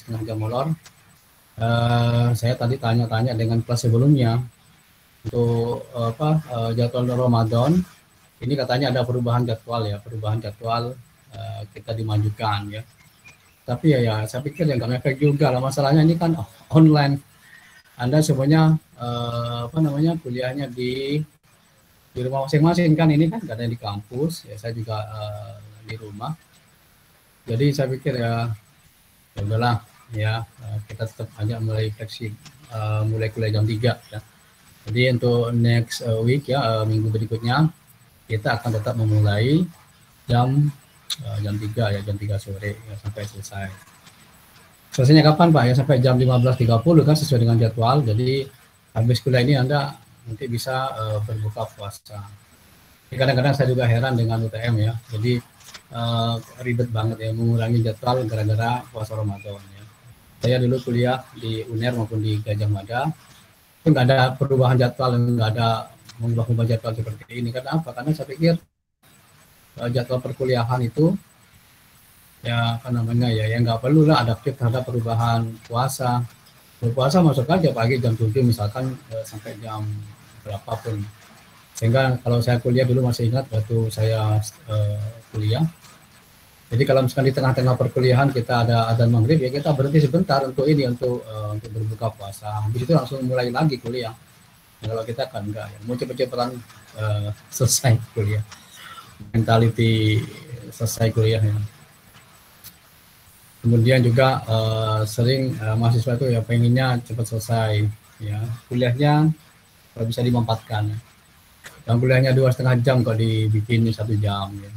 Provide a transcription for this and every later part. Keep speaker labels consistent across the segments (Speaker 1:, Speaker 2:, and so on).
Speaker 1: setengah jam molor. Saya tadi tanya-tanya dengan kelas sebelumnya untuk jadwal Ramadan. Ini katanya ada perubahan jadwal ya, kita dimajukan ya. Tapi ya saya pikir ya nggak efek juga lah. Masalahnya ini kan online. Anda semuanya kuliahnya di rumah masing-masing kan, ini kan nggak ada di kampus ya, saya juga di rumah. Jadi saya pikir ya udahlah ya, kita tetap aja mulai mulai kuliah jam 3 ya. Jadi untuk next week ya, minggu berikutnya kita akan tetap memulai jam 3 ya, jam 3 sore ya, sampai selesai. Selesainya kapan Pak? Ya sampai jam 15.30 kan, sesuai dengan jadwal. Jadi habis kuliah ini Anda nanti bisa berbuka puasa. Kadang-kadang saya juga heran dengan UTM ya. Jadi ribet banget ya mengurangi jadwal gara-gara puasa Ramadan ya. Saya dulu kuliah di UNER maupun di Gajah Mada, itu nggak ada perubahan jadwal, nggak ada mengubah-ubah jadwal seperti ini. Karena apa? Karena saya pikir jadwal perkuliahan itu ya ya nggak perlu lah adaptif terhadap perubahan puasa. Berpuasa masuk aja pagi jam 7 misalkan sampai jam berapapun. Sehingga kalau saya kuliah dulu masih ingat waktu saya kuliah. Jadi kalau misalkan di tengah-tengah perkuliahan kita ada adzan maghrib ya, kita berhenti sebentar untuk berbuka puasa. Habis itu langsung mulai lagi kuliah. Nah, kalau kita kan enggak ya, mau cepet-cepetan selesai kuliah. Mentality selesai kuliah ya. Kemudian juga sering mahasiswa itu ya pengennya cepat selesai ya, kuliahnya kalau bisa dimampatkan. Dan kuliahnya 2,5 jam kok dibikin 1 jam ya.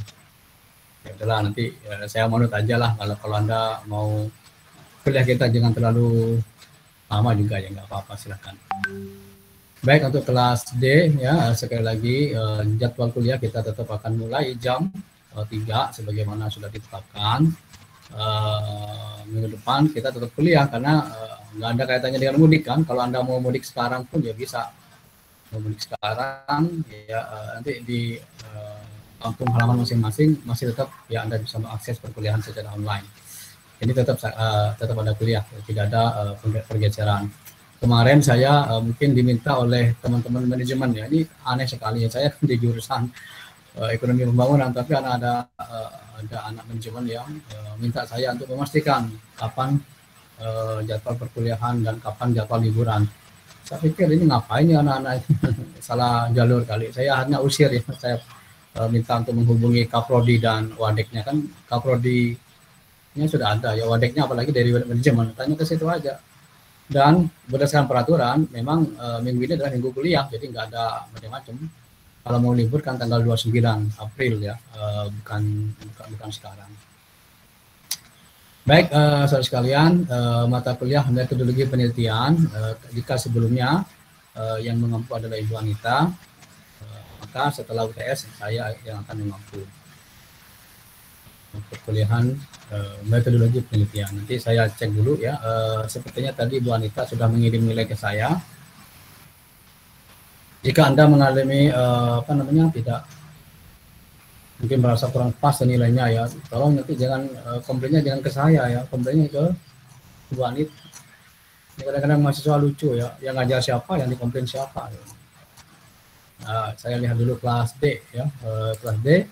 Speaker 1: Ya udahlah, nanti ya, saya manut aja lah, kalau Anda mau kuliah kita jangan terlalu lama juga ya, nggak apa-apa, silakan. Baik, untuk kelas D ya, sekali lagi jadwal kuliah kita tetap akan mulai jam 3 sebagaimana sudah ditetapkan. Minggu depan kita tetap kuliah karena nggak ada kaitannya dengan mudik kan. Kalau Anda mau mudik sekarang pun ya bisa. Mau mudik sekarang ya nanti di kampung halaman masing-masing masih tetap ya Anda bisa mengakses perkuliahan secara online. Jadi tetap ada kuliah, tidak ada pergeseran. Kemarin saya mungkin diminta oleh teman-teman manajemen ya, ini aneh sekali ya, saya di jurusan ekonomi pembangunan, tapi ada anak manajemen yang minta saya untuk memastikan kapan jadwal perkuliahan dan kapan jadwal liburan. Saya pikir ini ngapain ya anak-anak salah jalur kali. Saya hanya usir ya, saya minta untuk menghubungi Kaprodi dan Wadeknya, kan Kaprodi-nya sudah ada ya, Wadeknya apalagi dari manajemen, tanya ke situ aja. Dan berdasarkan peraturan memang minggu ini adalah minggu kuliah, jadi nggak ada macam-macam. Kalau mau libur kan tanggal 29 April ya, bukan sekarang. Baik, saudara sekalian, mata kuliah metodologi penelitian, jika sebelumnya yang mengampu adalah Ibu Anita, maka setelah UTS saya yang akan mengampu perkuliahan metodologi penelitian. Nanti saya cek dulu ya, sepertinya tadi Ibu Anita sudah mengirim nilai ke saya. Jika Anda mengalami tidak mungkin merasa kurang pas nilainya ya, tolong nanti jangan komplainnya jangan ke saya ya, komplainnya ke Bu Anit. Kadang-kadang mahasiswa lucu ya, yang ngajar siapa, yang dikomplain siapa. Ya. Nah, saya lihat dulu kelas D ya, kelas D.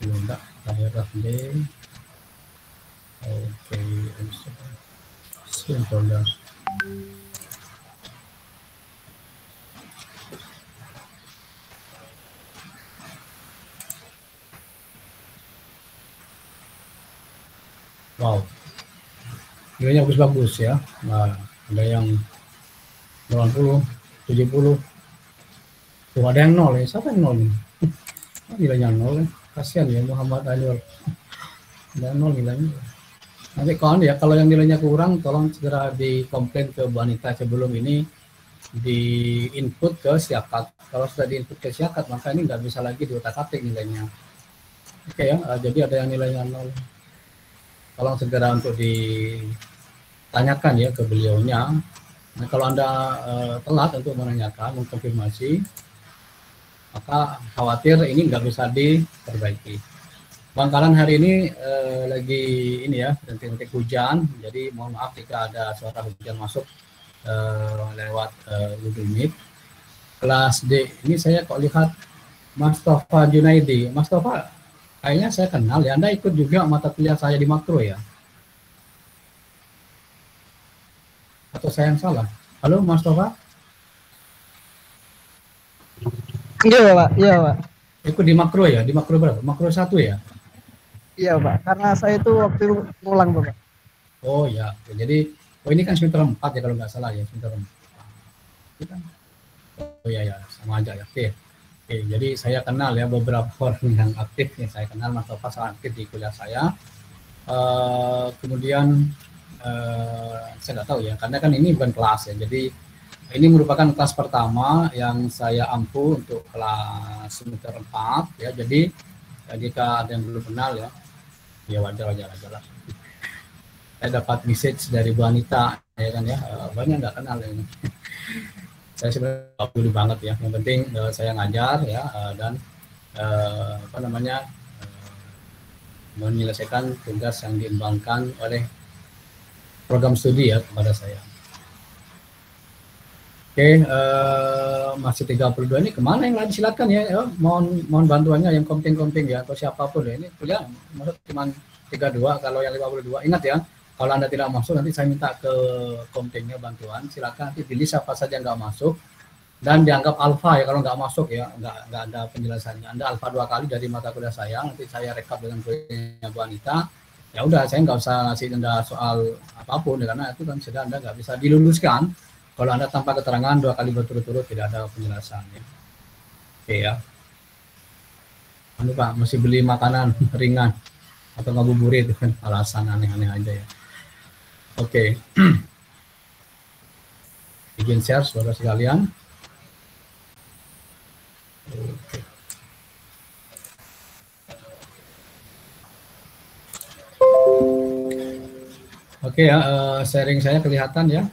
Speaker 1: Enggak, kelas D. Oke, folder. Wow, nilainya bagus-bagus ya. Nah, ada yang 80, 70. Tuh ada yang 0 ya. Siapa yang 0 nih? Nilainya 0 ya. Kasihan ya Muhammad Anwar. Ada 0 nilainya. Nanti kalau yang nilainya kurang, tolong segera dikomplain ke Bu Anita sebelum ini di input ke Siakat. Kalau sudah di input ke Siakat, maka ini nggak bisa lagi diotak-atik nilainya. Oke ya, jadi ada yang nilainya 0. Tolong segera untuk ditanyakan ya ke beliaunya. Nah, kalau Anda telat untuk menanyakan, mengkonfirmasi, maka khawatir ini nggak bisa diperbaiki. Bangkalan hari ini lagi ini ya, rintik-rintik hujan, jadi mohon maaf jika ada suara hujan masuk lewat Google Meet. Kelas D ini saya kok lihat Mas Tova Junaidi. Mas Tova, kayaknya saya kenal ya. Anda ikut juga mata kuliah saya di makro ya? Atau saya yang salah? Halo Mas Tova?
Speaker 2: Iya Pak, iya Pak.
Speaker 1: Ikut di makro ya? Di makro berapa? Makro 1 ya?
Speaker 2: Iya Pak, karena saya itu waktu ngulang Pak.
Speaker 1: Oh ya, jadi ini kan semester 4 ya kalau nggak salah ya, semester 4. Oh ya ya, sama aja ya. Oke. Oke, jadi saya kenal ya beberapa orang yang aktif yang saya kenal, Mas Tova sangat aktif di kuliah saya. Kemudian saya nggak tahu ya, karena kan ini bukan kelas ya, jadi ini merupakan kelas pertama yang saya ampu untuk kelas semester 4 ya. Jadi jika ada yang belum kenal ya wajar lah. Saya dapat message dari Bu Anita ya kan ya, banyak nggak kenal ini. Saya sebenarnya nggak peduli banget ya, yang penting saya ngajar ya dan menyelesaikan tugas yang diembangkan oleh program studi ya kepada saya. Oke, masih 32 ini kemana yang lain silakan ya, mohon bantuannya yang komping ya, atau siapapun ya, ini kuliah maksud cuma 32, kalau yang 52 ingat ya, kalau Anda tidak masuk nanti saya minta ke kompingnya bantuan, silakan nanti pilih siapa saja yang nggak masuk dan dianggap alfa ya kalau nggak masuk ya, nggak ada penjelasannya, Anda alfa 2 kali dari mata kuliah saya, nanti saya rekap dengan kuliahnya Bu Anita, ya udah saya nggak usah ngasih Anda soal apapun ya, karena itu kan sudah Anda nggak bisa diluluskan kalau Anda tanpa keterangan 2 kali berturut-turut tidak ada penjelasan ya. Oke ya. Pak masih beli makanan ringan atau ngabuburit itu kan alasan aneh-aneh aja ya. Oke. Bikin share saudara sekalian. Oke. Oke ya, sharing saya kelihatan ya.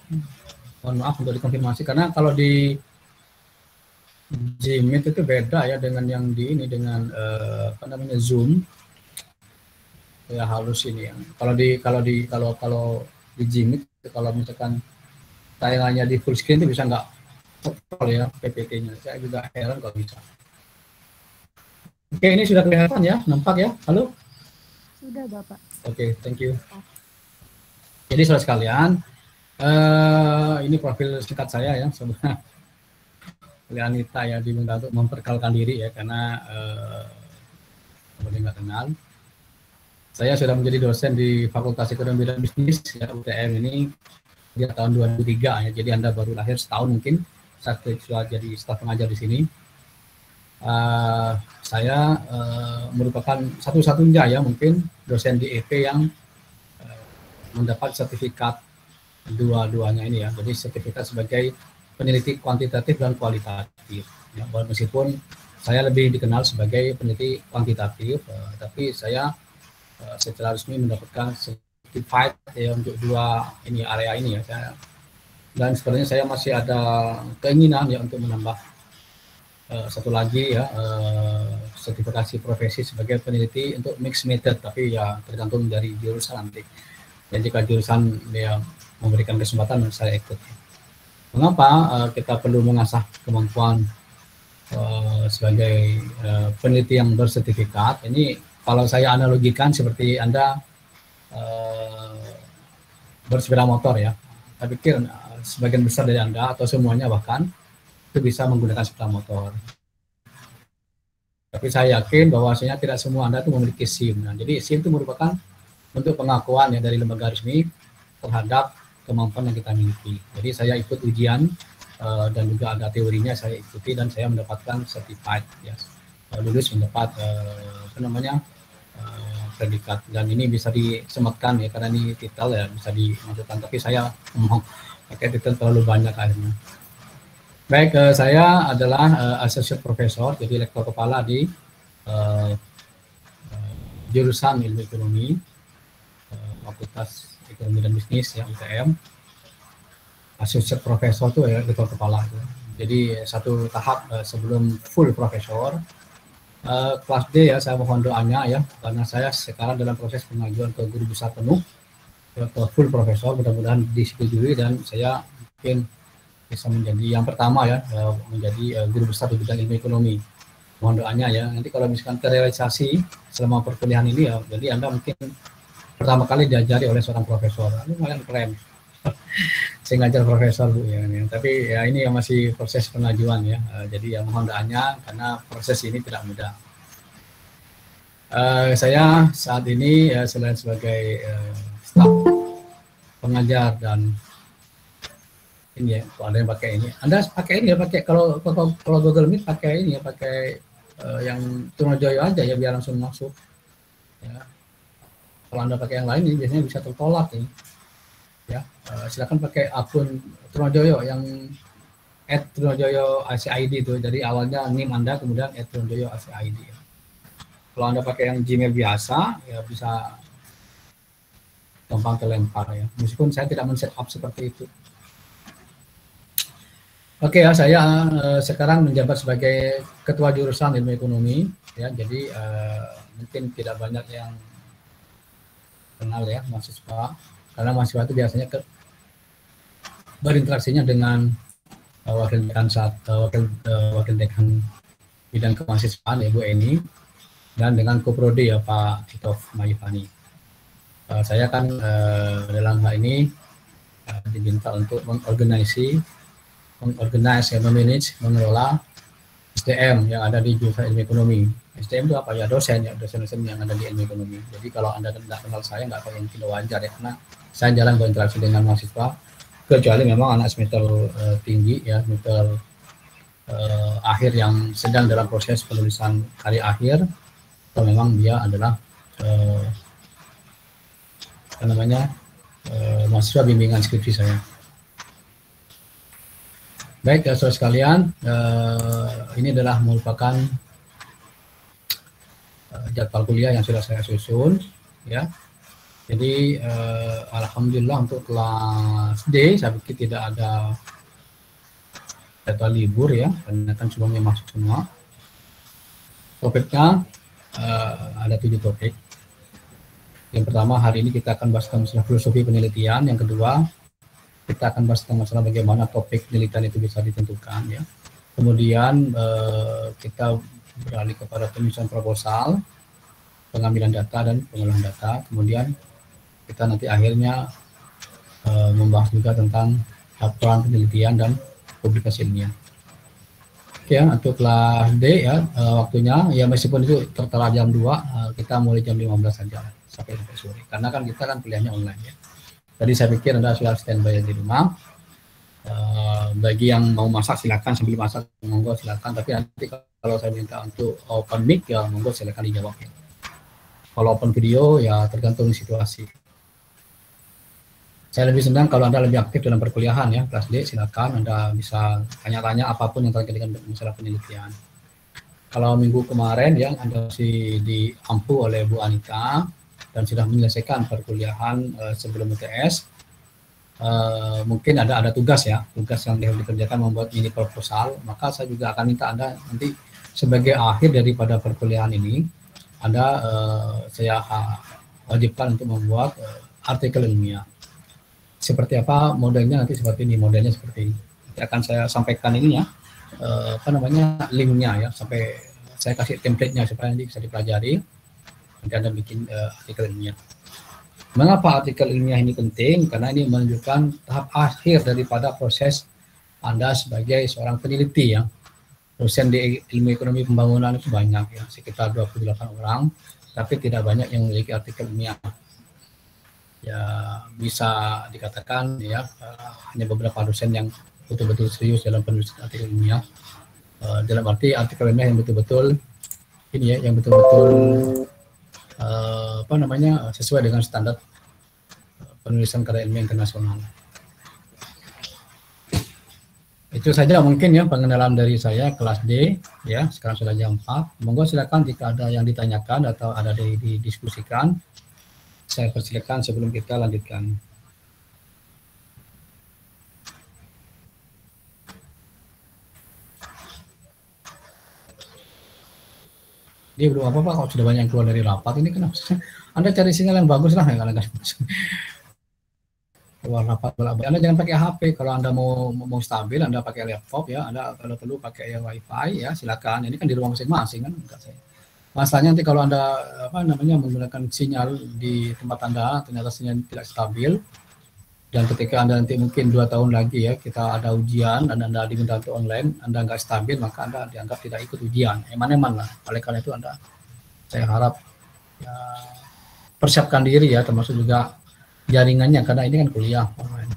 Speaker 1: Mohon maaf untuk dikonfirmasi karena kalau di Gmeet itu beda ya dengan yang di ini dengan Zoom ya, halus ini ya. Kalau di Gmeet kalau misalkan tayangannya di full screen itu bisa nggak total ya PPT-nya. Saya juga heran kalau bisa. Oke, ini sudah kelihatan ya, nampak ya? Halo?
Speaker 3: Sudah Bapak.
Speaker 1: Oke, thank you. Jadi saudara sekalian, ini profil singkat saya ya, sebenarnya Anita ya, diminta untuk memperkenalkan diri ya, karena boleh nggak kenal. Saya sudah menjadi dosen di Fakultas Ekonomi dan Bisnis ya, UTM ini di tahun 2003 ya, jadi Anda baru lahir setahun mungkin saat sudah jadi staf pengajar di sini. Saya merupakan satu-satunya ya mungkin dosen di EP yang mendapat sertifikat dua-duanya ini ya, jadi sertifikat sebagai peneliti kuantitatif dan kualitatif ya, meskipun saya lebih dikenal sebagai peneliti kuantitatif, tapi saya secara resmi mendapatkan certified ya untuk dua ini area ini ya. Dan sebenarnya saya masih ada keinginan ya untuk menambah satu lagi ya, sertifikasi profesi sebagai peneliti untuk mixed method, tapi ya tergantung dari jurusan nanti. Dan jika jurusan dia memberikan kesempatan, saya ikut. Mengapa kita perlu mengasah kemampuan sebagai peneliti yang bersertifikat? Ini kalau saya analogikan seperti Anda bersepeda motor ya. Saya pikir sebagian besar dari Anda atau semuanya bahkan itu bisa menggunakan sepeda motor. Tapi saya yakin bahwasanya tidak semua Anda itu memiliki SIM. Nah, jadi SIM itu merupakan bentuk pengakuan ya dari lembaga resmi terhadap kemampuan yang kita miliki. Jadi saya ikut ujian dan juga ada teorinya saya ikuti dan saya mendapatkan certified ya, lulus mendapat predikat, dan ini bisa disematkan ya karena ini titel ya bisa dimasukkan, tapi saya mau pakai titel terlalu banyak akhirnya. Baik, saya adalah associate professor, jadi lektor kepala di jurusan ilmu ekonomi, Fakultas Ekonomi dan Bisnis ya, UTM. Associate professor itu ya lektor kepala itu. Jadi satu tahap sebelum full profesor. Kelas D ya, saya mohon doanya ya, karena saya sekarang dalam proses pengajuan ke guru besar penuh ke full profesor, mudah-mudahan disetujui dan saya mungkin bisa menjadi yang pertama ya, menjadi guru besar di bidang ilmu ekonomi. Mohon doanya ya. Nanti kalau misalkan terrealisasi selama perkuliahan ini ya, jadi Anda mungkin pertama kali diajari oleh seorang profesor. Ini lumayan keren. Saya ngajar profesor Bu ya, tapi ya ini yang masih proses pengajuan ya. Jadi ya mohon doanya karena proses ini tidak mudah. Saya saat ini selain sebagai staf pengajar dan ini ya, kalau ada yang pakai ini, Anda pakai ini ya, pakai kalau Google Meet pakai ini ya, pakai yang Trunojoyo aja ya biar langsung masuk. Ya. Kalau Anda pakai yang lain ini biasanya bisa tertolak ini. Ya, silakan pakai akun Trunojoyo yang @trunojoyo.acid itu. Jadi awalnya NIM Anda kemudian @trunojoyo.acid. Kalau Anda pakai yang Gmail biasa ya bisa gampang terlempar ya. Meskipun saya tidak men-setup seperti itu. Oke ya, saya sekarang menjabat sebagai ketua jurusan ilmu ekonomi ya. Jadi mungkin tidak banyak yang kenal ya mahasiswa. Karena mahasiswa itu biasanya berinteraksinya dengan wakil dekan bidang kemahasiswaan ya Bu Eni dan dengan Koprodi ya Pak Titof Mayifani. Saya kan dalam hal ini diminta untuk mengorganisasi, memanage, mengelola SDM yang ada di jurusan ilmu ekonomi. SDM itu apa ya? Dosen yang ada di ilmu ekonomi. Jadi kalau Anda tidak kenal saya nggak akan mungkin wajar ya, karena saya jarang berinteraksi dengan mahasiswa, kecuali memang anak semester tinggi ya, semester akhir yang sedang dalam proses penulisan karya akhir, atau memang dia adalah mahasiswa bimbingan skripsi saya. Baik ya saudara sekalian, ini adalah merupakan jadwal kuliah yang sudah saya susun ya. Jadi alhamdulillah untuk kelas D saya pikir tidak ada jadwal libur ya, karena kan semuanya masuk semua. Topiknya ada 7 topik. Yang pertama hari ini kita akan bahas masalah filosofi penelitian. Yang kedua kita akan bahas masalah bagaimana topik penelitian itu bisa ditentukan ya. Kemudian kita beralih kepada penyusunan proposal, pengambilan data dan pengolahan data. Kemudian kita nanti akhirnya membahas juga tentang laporan penelitian dan publikasi ilmiah. Oke ya, untuk kelas D ya waktunya ya meskipun itu tertera jam 2, kita mulai jam 15 saja sampai sore. Karena kan kita kan kuliahnya online ya. Tadi saya pikir Anda sudah standby di rumah. Bagi yang mau masak silakan, sambil masak monggo silakan. Tapi nanti kalau saya minta untuk open mic ya monggo silakan dijawab ya. Kalau open video ya tergantung situasi. Saya lebih senang kalau Anda lebih aktif dalam perkuliahan ya, kelas D silakan Anda bisa tanya-tanya apapun yang terkait dengan masalah penelitian. Kalau minggu kemarin ya Anda masih diampu oleh Bu Anita dan sudah menyelesaikan perkuliahan sebelum UTS, mungkin ada tugas ya, tugas yang harus dikerjakan membuat mini proposal. Maka saya juga akan minta Anda nanti sebagai akhir daripada perkuliahan ini, Anda saya wajibkan untuk membuat artikel ilmiah. Seperti apa modelnya nanti seperti ini, modelnya seperti ini. Nanti akan saya sampaikan ini ya, linknya ya, sampai saya kasih template-nya supaya nanti bisa dipelajari. Nanti Anda bikin artikel ilmiah. Mengapa artikel ilmiah ini penting? Karena ini menunjukkan tahap akhir daripada proses Anda sebagai seorang peneliti ya. Dosen di ilmu ekonomi pembangunan itu banyak ya, sekitar 28 orang, tapi tidak banyak yang memiliki artikel ilmiah. Ya bisa dikatakan ya hanya beberapa dosen yang betul-betul serius dalam penulisan artikel ilmiah. Dalam arti artikel ilmiah yang betul-betul ini ya, yang betul-betul sesuai dengan standar penulisan karya ilmiah internasional. Itu saja mungkin ya pengenalan dari saya kelas D ya. Sekarang sudah jam 4. Monggo silakan jika ada yang ditanyakan atau ada didiskusikan. Saya persilakan sebelum kita lanjutkan. Dia belum apa-apa kalau sudah banyak yang keluar dari rapat ini kenapa? Anda cari sinyal yang bagus lah ya kadang-kadang. Keluar rapat bolak-balik. Anda jangan pakai HP. Kalau Anda mau stabil, Anda pakai laptop ya. Anda kalau perlu pakai ya WiFi ya silakan. Ini kan di rumah masing-masing kan. Masalahnya nanti kalau Anda menggunakan sinyal di tempat Anda ternyata sinyal tidak stabil, dan ketika Anda nanti mungkin 2 tahun lagi ya kita ada ujian dan Anda diminta untuk online, Anda nggak stabil, maka Anda dianggap tidak ikut ujian. Eman-eman lah. Oleh karena itu saya harap ya, persiapkan diri ya, termasuk juga jaringannya karena ini kan kuliah online.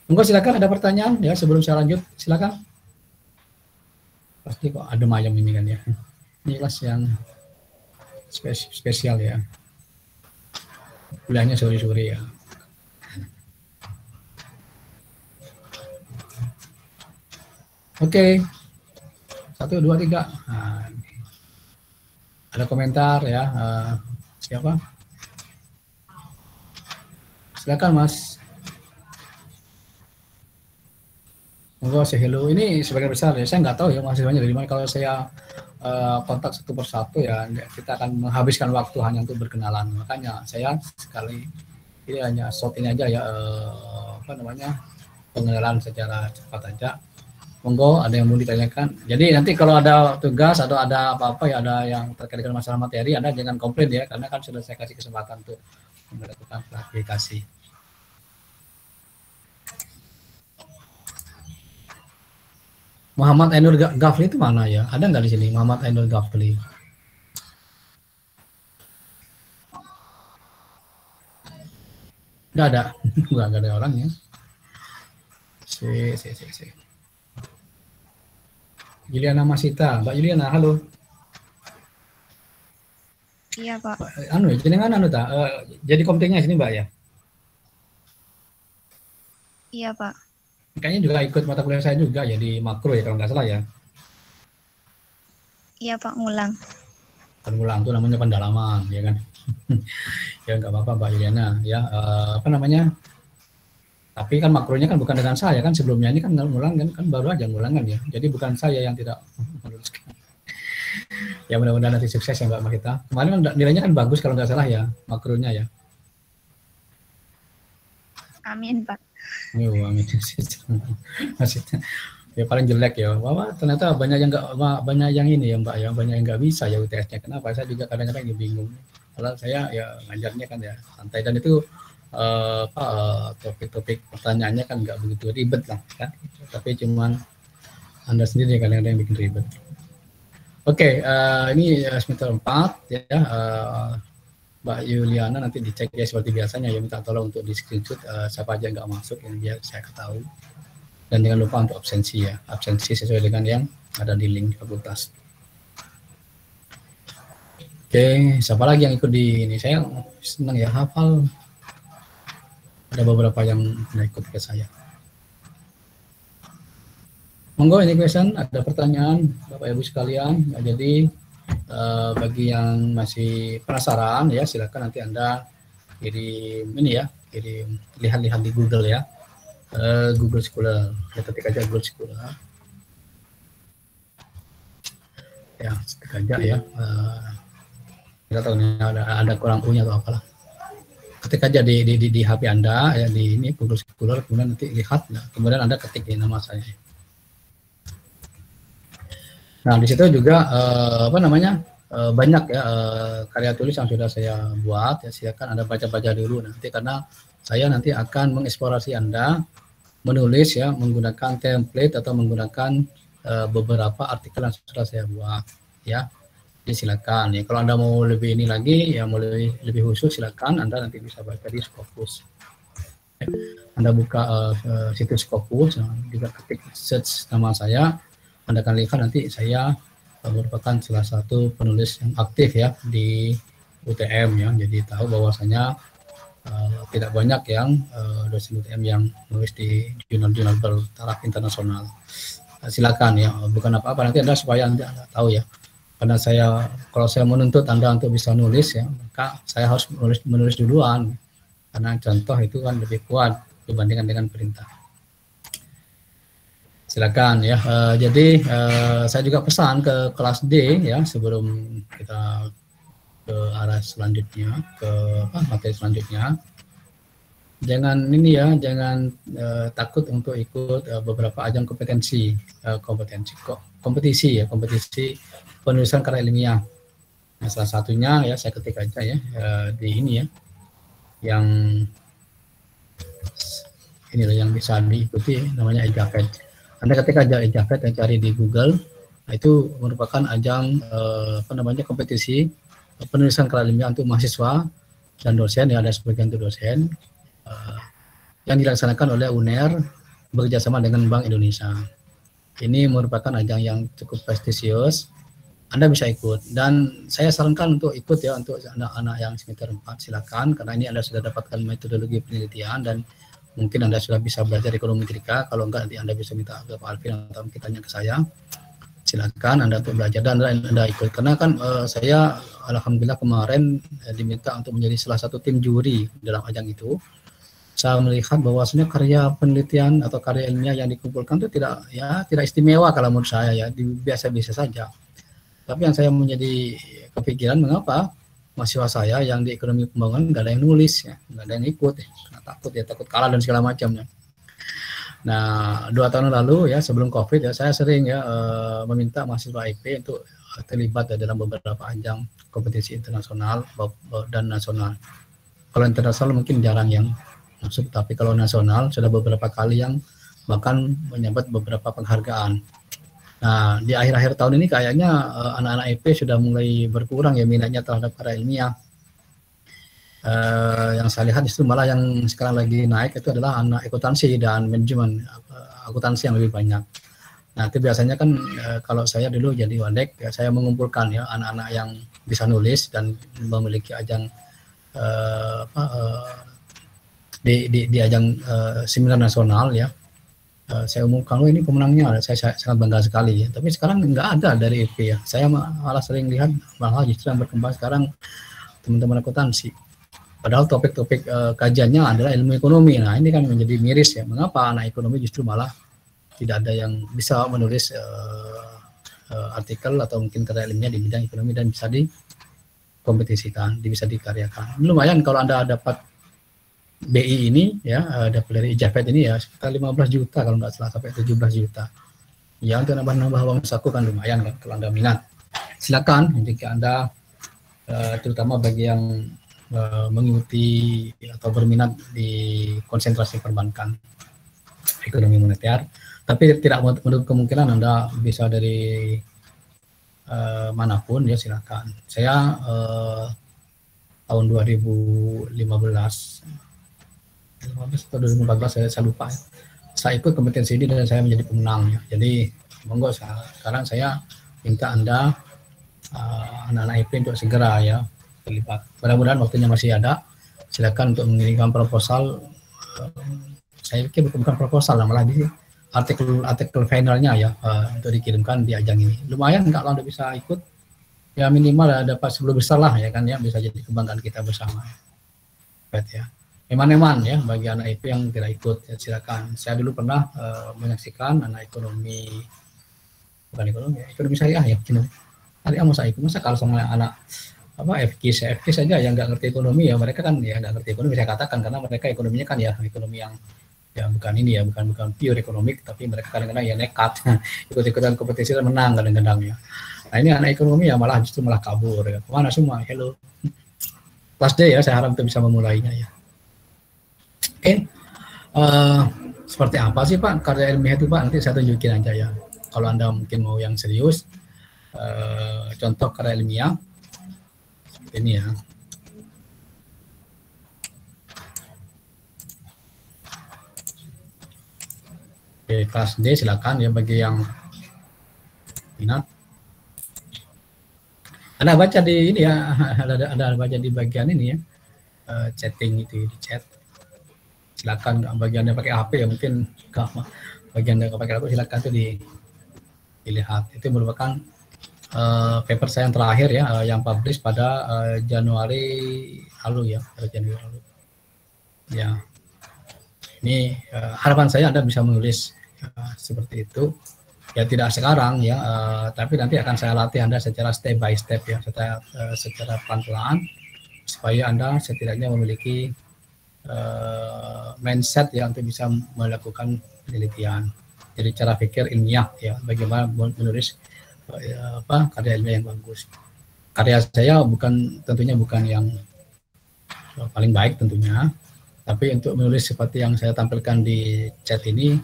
Speaker 1: Monggo silakan, ada pertanyaan ya sebelum saya lanjut, silakan. Pasti kok adem ayam ini kan ya. Ini kelas yang spesial ya. Kuliahnya sore-sore ya. Oke. 1, 2, 3. Nah, ada komentar ya. Siapa? Silakan Mas. Monggo say hello. Ini sebagian besar ya. Saya nggak tahu ya mahasiswanya dari mana. Kalau saya kontak satu persatu ya, kita akan menghabiskan waktu hanya untuk berkenalan. Makanya saya sekali ini hanya short ini aja ya, pengenalan secara cepat aja. Monggo, ada yang mau ditanyakan. Jadi nanti kalau ada tugas atau ada apa-apa ya, ada yang terkait dengan masalah materi, Anda jangan komplain ya, karena kan sudah saya kasih kesempatan untuk melakukan klarifikasi. Muhammad Ainur Ghafli itu mana ya? Ada nggak di sini Muhammad Ainur Ghafli? Nggak ada, nggak ada orangnya. Si. Juliana Masita, Mbak Juliana, halo.
Speaker 3: Iya Pak.
Speaker 1: Jenengan jadi komtingnya sini Mbak ya?
Speaker 3: Iya Pak.
Speaker 1: Kayaknya juga ikut mata kuliah saya juga ya di makro ya kalau nggak salah ya.
Speaker 3: Iya Pak, ngulang.
Speaker 1: Ngulang tuh namanya pendalaman ya kan. Ya nggak apa-apa Mbak Juliana ya, tapi kan makronya kan bukan dengan saya kan, sebelumnya ini kan ngulang kan baru aja ngulang kan ya. Jadi bukan saya yang tidak meneruskan. Ya mudah-mudahan nanti sukses ya Mbak Mahita. Kemarin nilainya kan bagus kalau nggak salah ya makronya ya.
Speaker 3: Amin Pak.
Speaker 1: Amin. Ya paling jelek ya. Wah, ternyata banyak yang ini ya Mbak ya, banyak yang nggak bisa ya UTS-nya. Kenapa? Saya juga kadang-kadang bingung. Kalau saya ya ngajarnya kan ya santai, dan itu topik-topik pertanyaannya kan nggak begitu ribet lah kan, tapi cuman Anda sendiri kadang-kadang yang bikin ribet. Oke, ini semester 4 ya, Mbak Yuliana nanti dicek ya seperti biasanya ya, minta tolong untuk di screenshot siapa aja nggak masuk yang biar saya ketahui, dan jangan lupa untuk absensi ya, absensi sesuai dengan yang ada di link fakultas. Oke, siapa lagi yang ikut di ini? Saya senang ya hafal. Ada beberapa yang ikut ke saya. Monggo, ini question, ada pertanyaan Bapak Ibu sekalian. Nah, jadi bagi yang masih penasaran ya, silakan nanti Anda kirim ini ya, kirim lihat-lihat di Google ya, Google Scholar. Ya, ketik aja Google Scholar. Ya, ketik aja ya. Kita tahu nih ada kurang U-nya atau apalah. Ketik aja di HP Anda ya, di ini Google Scholar, kemudian nanti lihat, nah, kemudian Anda ketik di nama saya. Nah di situ juga banyak ya karya tulis yang sudah saya buat ya, silakan Anda baca-baca dulu nanti, karena saya nanti akan mengeksplorasi Anda menulis ya menggunakan template atau menggunakan beberapa artikel yang sudah saya buat ya. Jadi silakan ya, kalau Anda mau lebih ini lagi ya, mau lebih khusus, silakan Anda nanti bisa baca di Scopus. Anda buka situs Scopus, juga ketik search nama saya, Anda akan lihat nanti saya merupakan salah satu penulis yang aktif ya di UTM ya. Jadi tahu bahwasanya tidak banyak yang dosen UTM yang menulis di jurnal-jurnal bertaraf internasional. Silakan ya, bukan apa-apa, nanti Anda supaya Anda tahu ya. Karena kalau saya menuntut Anda untuk bisa nulis ya, maka saya harus menulis duluan, karena contoh itu kan lebih kuat dibandingkan dengan perintah. Silakan ya. Jadi saya juga pesan ke kelas D ya sebelum kita ke arah selanjutnya, ke materi selanjutnya. Jangan ini ya, jangan takut untuk ikut beberapa ajang kompetisi penulisan karya ilmiah. Nah, salah satunya ya saya ketik aja ya di ini ya, yang inilah yang bisa diikuti namanya EJAVET. Anda ketik aja EJAVET dan cari di Google, nah, itu merupakan ajang kompetisi penulisan karya ilmiah untuk mahasiswa dan dosen ya, ada sebagian untuk dosen yang dilaksanakan oleh UNER bekerjasama dengan Bank Indonesia. Ini merupakan ajang yang cukup prestisius. Anda bisa ikut dan saya sarankan untuk ikut ya untuk anak-anak yang semester 4 silakan, karena ini Anda sudah dapatkan metodologi penelitian dan mungkin Anda sudah bisa belajar ekonomi metrika. Kalau enggak nanti Anda bisa minta ke Pak Alvin atau mungkin tanya ke saya. Silakan Anda untuk belajar dan Anda ikut, karena kan saya alhamdulillah kemarin diminta untuk menjadi salah satu tim juri dalam ajang itu. Saya melihat bahwasanya karya penelitian atau karya ilmiah yang dikumpulkan itu tidak istimewa kalau menurut saya ya, biasa-biasa saja. Tapi yang saya menjadi kepikiran, mengapa mahasiswa saya yang di ekonomi pembangunan nggak ada yang nulis ya, nggak ada yang ikut ya, takut kalah dan segala macamnya. Nah, 2 tahun lalu ya sebelum COVID ya saya sering ya meminta mahasiswa IP untuk terlibat dalam beberapa ajang kompetisi internasional dan nasional. Kalau internasional mungkin jarang yang masuk, tapi kalau nasional sudah beberapa kali yang bahkan menyabet beberapa penghargaan. Nah, di akhir-akhir tahun ini kayaknya anak-anak IP sudah mulai berkurang ya minatnya terhadap karya ilmiah. Yang saya lihat justru malah yang sekarang lagi naik itu adalah anak akuntansi dan manajemen akuntansi yang lebih banyak. Nah, itu biasanya kan kalau saya dulu jadi wadek, ya, saya mengumpulkan ya anak-anak yang bisa nulis dan memiliki ajang di ajang seminar nasional ya. Saya umumkan, ini pemenangnya, saya sangat bangga sekali ya. Tapi sekarang nggak ada dari IP ya. Saya malah sering lihat malah justru yang berkembang sekarang teman-teman akuntansi. Padahal topik-topik kajiannya adalah ilmu ekonomi. Nah, ini kan menjadi miris ya. Mengapa anak ekonomi justru malah tidak ada yang bisa menulis artikel atau mungkin karya ilmiah di bidang ekonomi dan bisa dikompetisikan, bisa dikaryakan. Lumayan kalau Anda dapat BI ini ya, dapat dari EJAVET ini ya sekitar 15 juta kalau nggak salah, sampai 17 juta. Ya, untuk nambah-nambah uang saku kan lumayan kan kalau Anda minat. Silakan jika Anda terutama bagi yang mengikuti atau berminat di konsentrasi perbankan ekonomi moneter, tapi tidak menutup kemungkinan Anda bisa dari manapun ya, silakan. Saya tahun 2015 atau 2014 saya lupa. Saya ikut kompetisi ini dan saya menjadi pemenang ya. Jadi monggo sekarang saya minta Anda anak-anak IP untuk segera ya terlibat. Mudah-mudahan waktunya masih ada. Silakan untuk mengirimkan proposal. Saya pikir bukan proposal, malah di artikel finalnya ya untuk dikirimkan di ajang ini. Lumayan kalau Anda bisa ikut ya, minimal dapat 10 besar lah ya kan ya, bisa jadi kebanggaan kita bersama ya. Eman-eman ya bagi anak IP yang tidak ikut ya, silakan. Saya dulu pernah menyaksikan anak ekonomi syariah ya, tadi mau saya ikut, masa kalau sama anak FK saja yang nggak ngerti ekonomi ya, mereka kan ya nggak ngerti ekonomi, saya katakan, karena mereka ekonominya kan ya ekonomi yang ya bukan ini ya, bukan pure ekonomik, tapi mereka kadang-kadang ya nekat ikut-ikutan kompetisi dan menang kadang-kadang ya. Nah, ini anak ekonomi ya malah kabur ya. Kemana semua? Hello. Kelas D ya, saya harap itu bisa memulainya ya. Oke. Seperti apa sih Pak karya ilmiah itu Pak? Nanti saya tunjukin aja ya. Kalau Anda mungkin mau yang serius, contoh karya ilmiah seperti ini ya. Oke, kelas D silakan ya bagi yang minat. Anda baca di ini ya, ada baca di bagian ini ya, chatting itu di chat. Silakan bagian yang pakai HP ya, mungkin bagian yang pakai HP silakan itu dilihat. Itu merupakan paper saya yang terakhir ya, yang publish pada Januari lalu ya, Ya. Ini harapan saya Anda bisa menulis seperti itu. Ya tidak sekarang ya, tapi nanti akan saya latih Anda secara step by step ya, secara pelan-pelan supaya Anda setidaknya memiliki mindset ya untuk bisa melakukan penelitian. Jadi cara pikir ilmiah ya, bagaimana menulis karya ilmiah yang bagus. Karya saya tentunya bukan yang paling baik tentunya, tapi untuk menulis seperti yang saya tampilkan di chat ini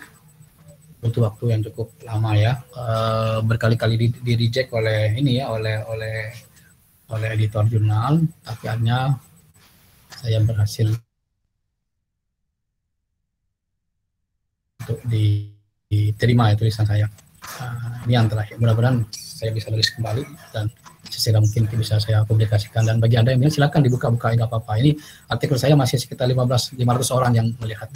Speaker 1: butuh waktu yang cukup lama ya, berkali-kali di reject oleh ini ya, oleh editor jurnal, tapi akhirnya saya berhasil untuk diterima ya tulisan saya. Ini yang terakhir, mudah-mudahan saya bisa nulis kembali dan sesegera mungkin bisa saya publikasikan. Dan bagi Anda yang ingin silakan dibuka-buka, nggak apa-apa. Ini artikel saya masih sekitar 500 orang yang melihat,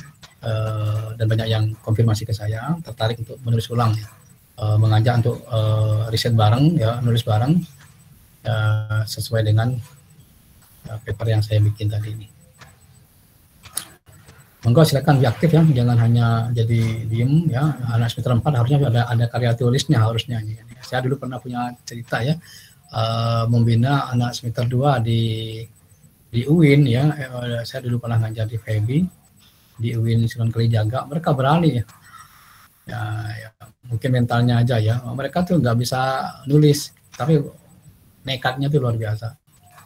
Speaker 1: dan banyak yang konfirmasi ke saya tertarik untuk menulis ulang ya. Mengajak untuk riset bareng ya, nulis bareng sesuai dengan paper yang saya bikin tadi ini. Monggo silakan be aktif ya, jangan hanya jadi diem ya. Anak semester 4 harusnya ada karya tulisnya harusnya. Saya dulu pernah punya cerita ya, membina anak semester 2 di UIN ya. Saya dulu pernah ngajar di FEB di UIN Sunan Kalijaga. Mereka berani ya. Ya, mungkin mentalnya aja ya. Mereka tuh nggak bisa nulis, tapi nekatnya tuh luar biasa.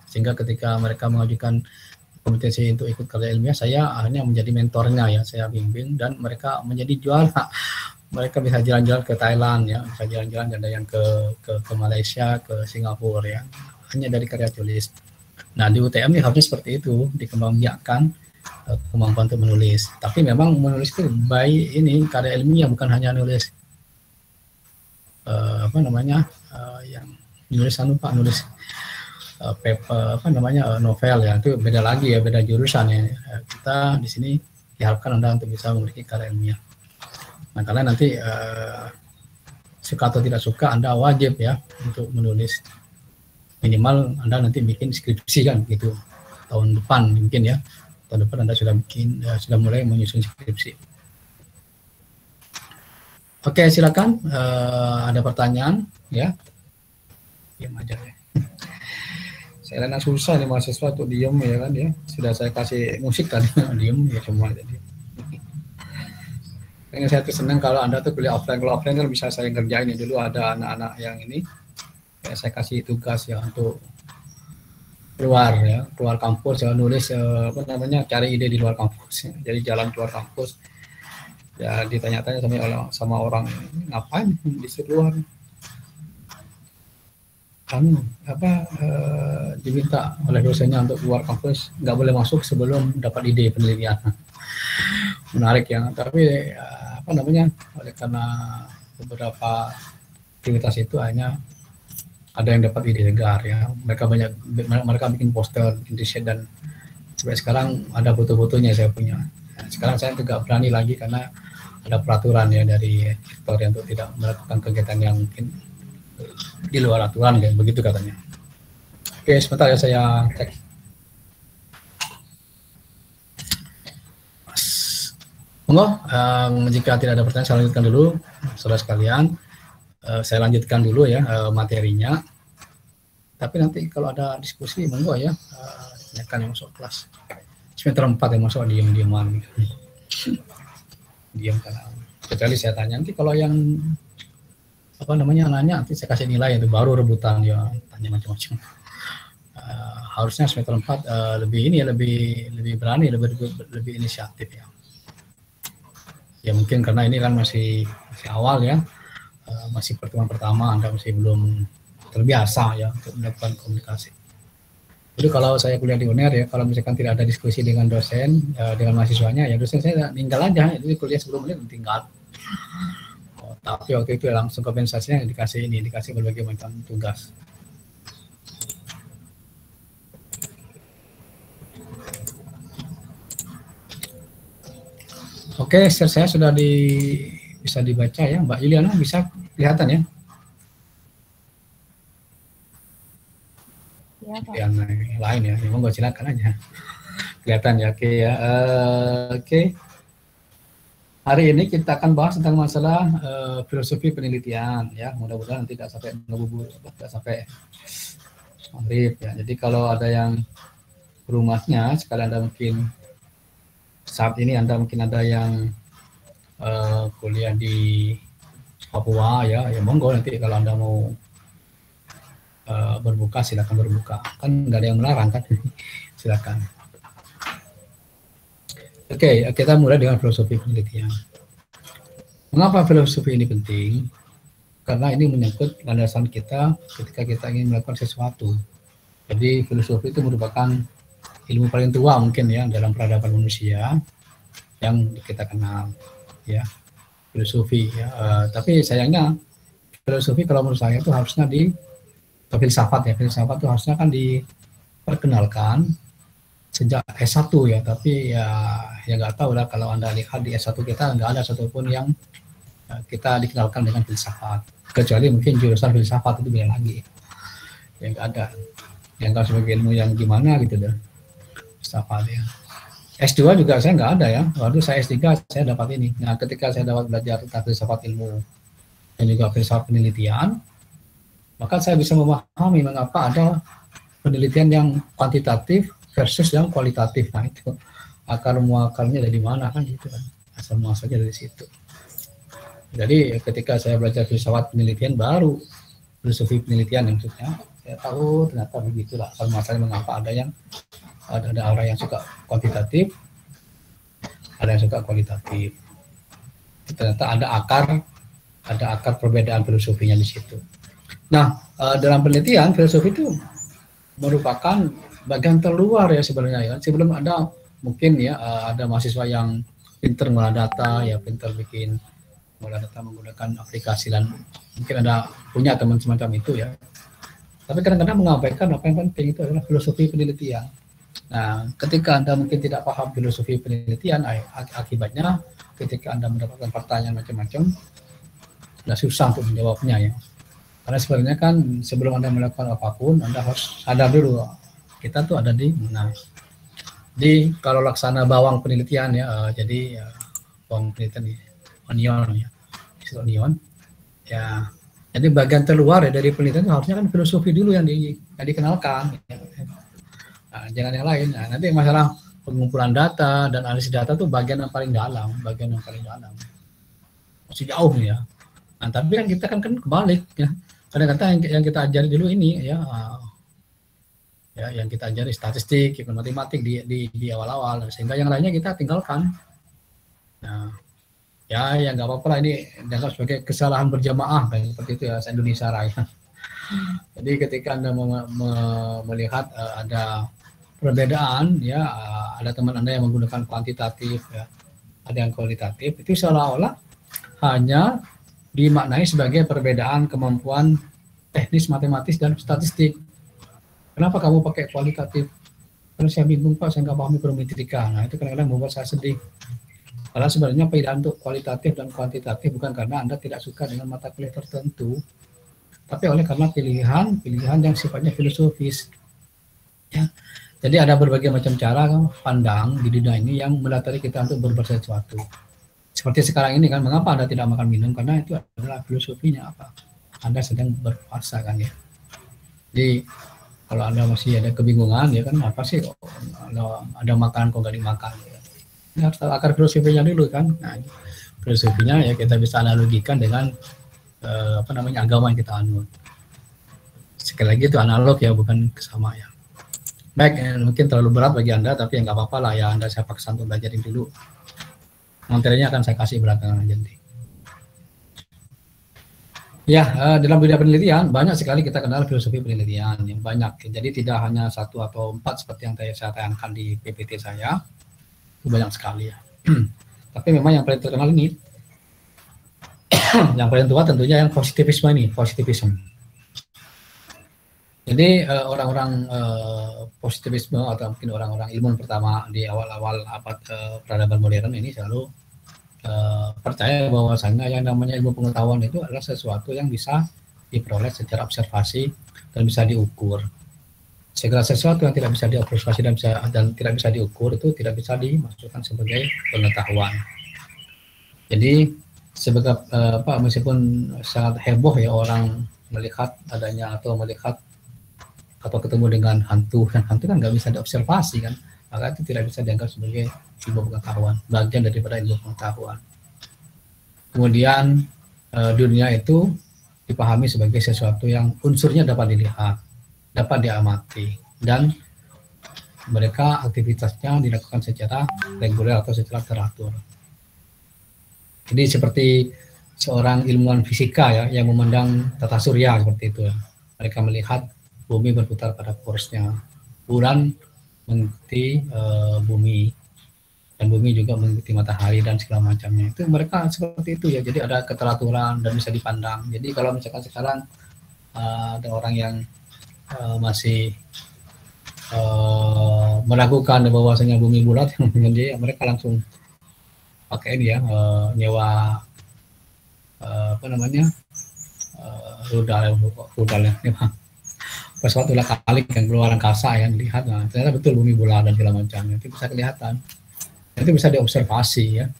Speaker 1: Sehingga ketika mereka mengajukan kompetisi untuk ikut karya ilmiah, saya akhirnya menjadi mentornya ya, saya bimbing dan mereka menjadi juara. Mereka bisa jalan-jalan ke Thailand ya, bisa jalan-jalan, ada yang ke Malaysia, ke Singapura ya, hanya dari karya tulis. Nah di UTM ini harusnya seperti itu, dikembangbiakkan kemampuan untuk menulis. Tapi memang menulis itu by ini karya ilmiah, bukan hanya nulis yang nulis paper novel ya, itu beda lagi ya, beda jurusan ya. Kita di sini diharapkan Anda untuk bisa memiliki karya ilmiah. Nah, karena nanti suka atau tidak suka Anda wajib ya untuk menulis, minimal Anda nanti bikin skripsi kan gitu. Tahun depan mungkin ya, tahun depan Anda sudah sudah mulai menyusun skripsi. Oke, silakan, ada pertanyaan ya. Diam aja ya. Saya enak susah nih mahasiswa untuk diem ya kan ya. Sudah saya kasih musik tadi, diem ya semua jadi. Kayaknya saya tuh senang kalau Anda tuh kuliah offline. Kalau offline kan bisa saya kerjain ya. Dulu ada anak-anak yang ini, ya saya kasih tugas ya untuk keluar kampus ya, nulis cari ide di luar kampus ya. Jadi jalan keluar kampus ya, ditanya-tanya sama orang, ngapain di luar, kamu diminta oleh dosennya untuk keluar kampus, nggak boleh masuk sebelum dapat ide penelitian. Menarik ya, tapi oleh karena beberapa aktivitas itu hanya ada yang dapat ide segar ya. Mereka bikin poster, bikin t-shirt, dan sampai sekarang ada foto-fotonya saya punya. Sekarang saya juga berani lagi karena ada peraturan ya dari rektor untuk tidak melakukan kegiatan yang mungkin di luar aturan kayak begitu katanya. Oke, sebentar ya saya cek. Monggo, jika tidak ada pertanyaan saya lanjutkan dulu, saudara sekalian. Saya lanjutkan dulu ya materinya. Tapi nanti kalau ada diskusi monggo ya, tanyakan yang masuk kelas. Semester 4 yang masuk diam-diaman. Diam karena kecuali saya tanya, nanti kalau yang nanya nanti saya kasih nilai, itu baru rebutan ya, tanya macam-macam. Harusnya semester 4 lebih berani, lebih inisiatif ya. Ya mungkin karena ini kan masih awal ya, masih pertemuan pertama, Anda masih belum terbiasa ya untuk melakukan komunikasi. Jadi kalau saya kuliah di UNER ya, kalau misalkan tidak ada diskusi dengan dosen, dengan mahasiswanya, ya dosen saya tinggal aja, jadi kuliah 10 menit tinggal. Tapi waktu itu langsung kompensasinya dikasih berbagai macam tugas. Oke, share saya sudah bisa dibaca ya, Mbak Iliana, bisa kelihatan ya?
Speaker 3: Iya, Pak.
Speaker 1: Yang lain ya, memang gue silakan aja. Kelihatan ya, oke ya, oke. Hari ini kita akan bahas tentang masalah filosofi penelitian ya. Mudah-mudahan tidak sampai ngebubur, tidak sampai maghrib ya. Jadi kalau ada yang rumahnya, sekali Anda mungkin saat ini Anda mungkin ada yang kuliah di Papua ya, ya monggo nanti kalau Anda mau berbuka silakan berbuka. Kan nggak ada yang melarang kan. Silakan. Oke, kita mulai dengan filosofi penelitian. Mengapa filosofi ini penting? Karena ini menyangkut landasan kita ketika kita ingin melakukan sesuatu. Jadi filosofi itu merupakan ilmu paling tua mungkin ya dalam peradaban manusia yang kita kenal ya, filosofi ya. Tapi sayangnya filosofi kalau menurut saya itu harusnya filsafat ya, filsafat itu harusnya kan diperkenalkan sejak S1 ya, tapi ya nggak tahu lah kalau Anda lihat di S1 kita nggak ada satupun yang kita dikenalkan dengan filsafat, kecuali mungkin jurusan filsafat itu beda lagi, yang nggak ada, yang kalau sebagai ilmu yang gimana gitu deh, filsafat ya. S2 juga saya nggak ada ya, waktu saya S3 saya dapat ini. Nah ketika saya dapat belajar tentang filsafat ilmu dan juga filsafat penelitian, maka saya bisa memahami mengapa ada penelitian yang kuantitatif versus yang kualitatif. Nah itu akar muakalnya dari mana kan gitu kan, asal muasalnya dari situ. Jadi ketika saya belajar filsafat penelitian baru filosofi penelitian maksudnya, saya tahu ternyata begitulah asal muasalnya mengapa ada orang yang suka kuantitatif, ada yang suka kualitatif. Ternyata ada akar perbedaan filosofinya di situ. Nah dalam penelitian filosofi itu merupakan bagian terluar ya sebenarnya ya. Sebelum ada mungkin ya ada mahasiswa yang pinter ngolah data ya, pinter bikin ngolah data menggunakan aplikasi dan mungkin ada punya teman semacam itu ya. Tapi kadang-kadang mengabaikan apa yang penting itu adalah filosofi penelitian. Nah, ketika Anda mungkin tidak paham filosofi penelitian, akibatnya ketika Anda mendapatkan pertanyaan macam-macam, sudah susah untuk menjawabnya ya. Karena sebenarnya kan sebelum Anda melakukan apapun, Anda harus sadar dulu kita tuh ada di mana. Di kalau laksana bawang penelitian ya, jadi bawang penelitian di onion ya, onion ya. Jadi bagian terluar ya dari penelitian itu harusnya kan filosofi dulu yang dikenalkan. Ya. Nah, jangan yang lain. Nah, nanti masalah pengumpulan data dan analisis data tuh bagian yang paling dalam, masih jauh ya. Nah, tapi kan kita kan kebalik ya. Kadang-kadang yang kita ajari dulu ini ya, yang kita ajari statistik, matematik di awal-awal, sehingga yang lainnya kita tinggalkan. Nah, ya nggak apa-apa lah, ini dianggap sebagai kesalahan berjamaah kayak seperti itu ya, Indonesia Raya. Jadi ketika Anda melihat ada perbedaan ya, ada teman Anda yang menggunakan kuantitatif ya, ada yang kualitatif, itu seolah-olah hanya dimaknai sebagai perbedaan kemampuan teknis matematis dan statistik. Kenapa kamu pakai kualitatif? Karena saya bingung Pak, saya nggak pahami geometrika. Nah itu kadang-kadang membuat saya sedih. Karena sebenarnya perbedaan untuk kualitatif dan kuantitatif bukan karena Anda tidak suka dengan mata kuliah tertentu, tapi oleh karena pilihan yang sifatnya filosofis. Ya. Jadi ada berbagai macam cara pandang di dunia ini yang melatari kita untuk berbuat sesuatu. Seperti sekarang ini kan, mengapa Anda tidak makan minum? Karena itu adalah filosofinya apa? Anda sedang berpuasa kan ya. Jadi kalau Anda masih ada kebingungan ya kan, apa sih ada makanan kok nggak dimakan? Ini harus tahu akar filosofinya dulu kan. Nah, filosofinya ya kita bisa analogikan dengan agama yang kita anut. Sekali lagi itu analog ya, bukan kesama ya. Baik, mungkin terlalu berat bagi Anda, tapi nggak apa-apa lah ya, Anda saya paksa untuk belajarin dulu. Materinya akan saya kasih belakangan aja nanti. Ya, dalam bidang penelitian banyak sekali kita kenal filosofi penelitian yang banyak. Jadi tidak hanya 1 atau 4 seperti yang saya tayangkan di PPT saya, itu banyak sekali ya. Tapi memang yang paling terkenal ini, yang paling tua tentunya yang positivisme ini, positivisme. Jadi orang-orang positivisme atau mungkin orang-orang ilmuwan pertama di awal-awal abad peradaban modern ini selalu percaya bahwasanya yang namanya ilmu pengetahuan itu adalah sesuatu yang bisa diperoleh secara observasi dan bisa diukur. Segala sesuatu yang tidak bisa diobservasi dan tidak bisa diukur itu tidak bisa dimasukkan sebagai pengetahuan. Jadi sebagai meskipun sangat heboh ya orang melihat adanya atau ketemu dengan hantu, dan hantu kan nggak bisa diobservasi kan, maka itu tidak bisa dianggap sebagai ilmu pengetahuan, bagian daripada ilmu pengetahuan. Kemudian dunia itu dipahami sebagai sesuatu yang unsurnya dapat dilihat, dapat diamati, dan mereka aktivitasnya dilakukan secara reguler atau secara teratur. Jadi seperti seorang ilmuwan fisika ya yang memandang tata surya seperti itu. Mereka melihat bumi berputar pada porosnya, bulan mengikuti bumi, dan bumi juga mengikuti matahari dan segala macamnya. Itu mereka seperti itu ya. Jadi ada keteraturan dan bisa dipandang. Jadi kalau misalkan sekarang ada orang yang masih meragukan bahwasanya bumi bulat, jadi mereka langsung pakai ini ya, nyewa rudal ya, pesawat ulah kali yang keluar angkasa ya, dilihat, nah ternyata betul bumi bulat dan segala macamnya, itu bisa kelihatan, itu bisa diobservasi ya,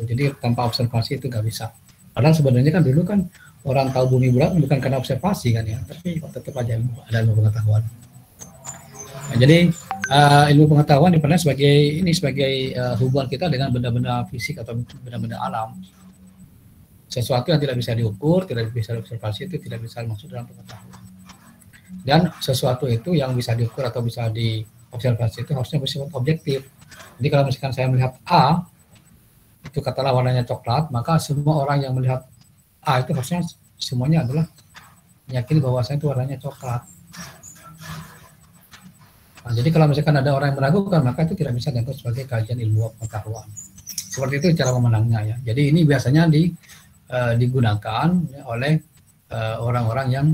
Speaker 1: jadi tanpa observasi itu nggak bisa. Padahal sebenarnya kan dulu kan orang tahu bumi bulat bukan karena observasi kan ya, tapi tetap aja ada ilmu pengetahuan. Nah, jadi ilmu pengetahuan dipandang sebagai hubungan kita dengan benda-benda fisik atau benda-benda alam. Sesuatu yang tidak bisa diukur, tidak bisa diobservasi, itu tidak bisa masuk dalam pengetahuan. Dan sesuatu itu yang bisa diukur atau bisa diobservasi itu harusnya bersifat objektif. Jadi kalau misalkan saya melihat A, itu katakanlah warnanya coklat, maka semua orang yang melihat A itu harusnya semuanya adalah meyakini bahwasanya itu warnanya coklat. Nah, jadi kalau misalkan ada orang yang meragukan, maka itu tidak bisa dianggap sebagai kajian ilmu pengetahuan. Seperti itu cara memandangnya ya. Jadi ini biasanya digunakan ya, oleh orang-orang yang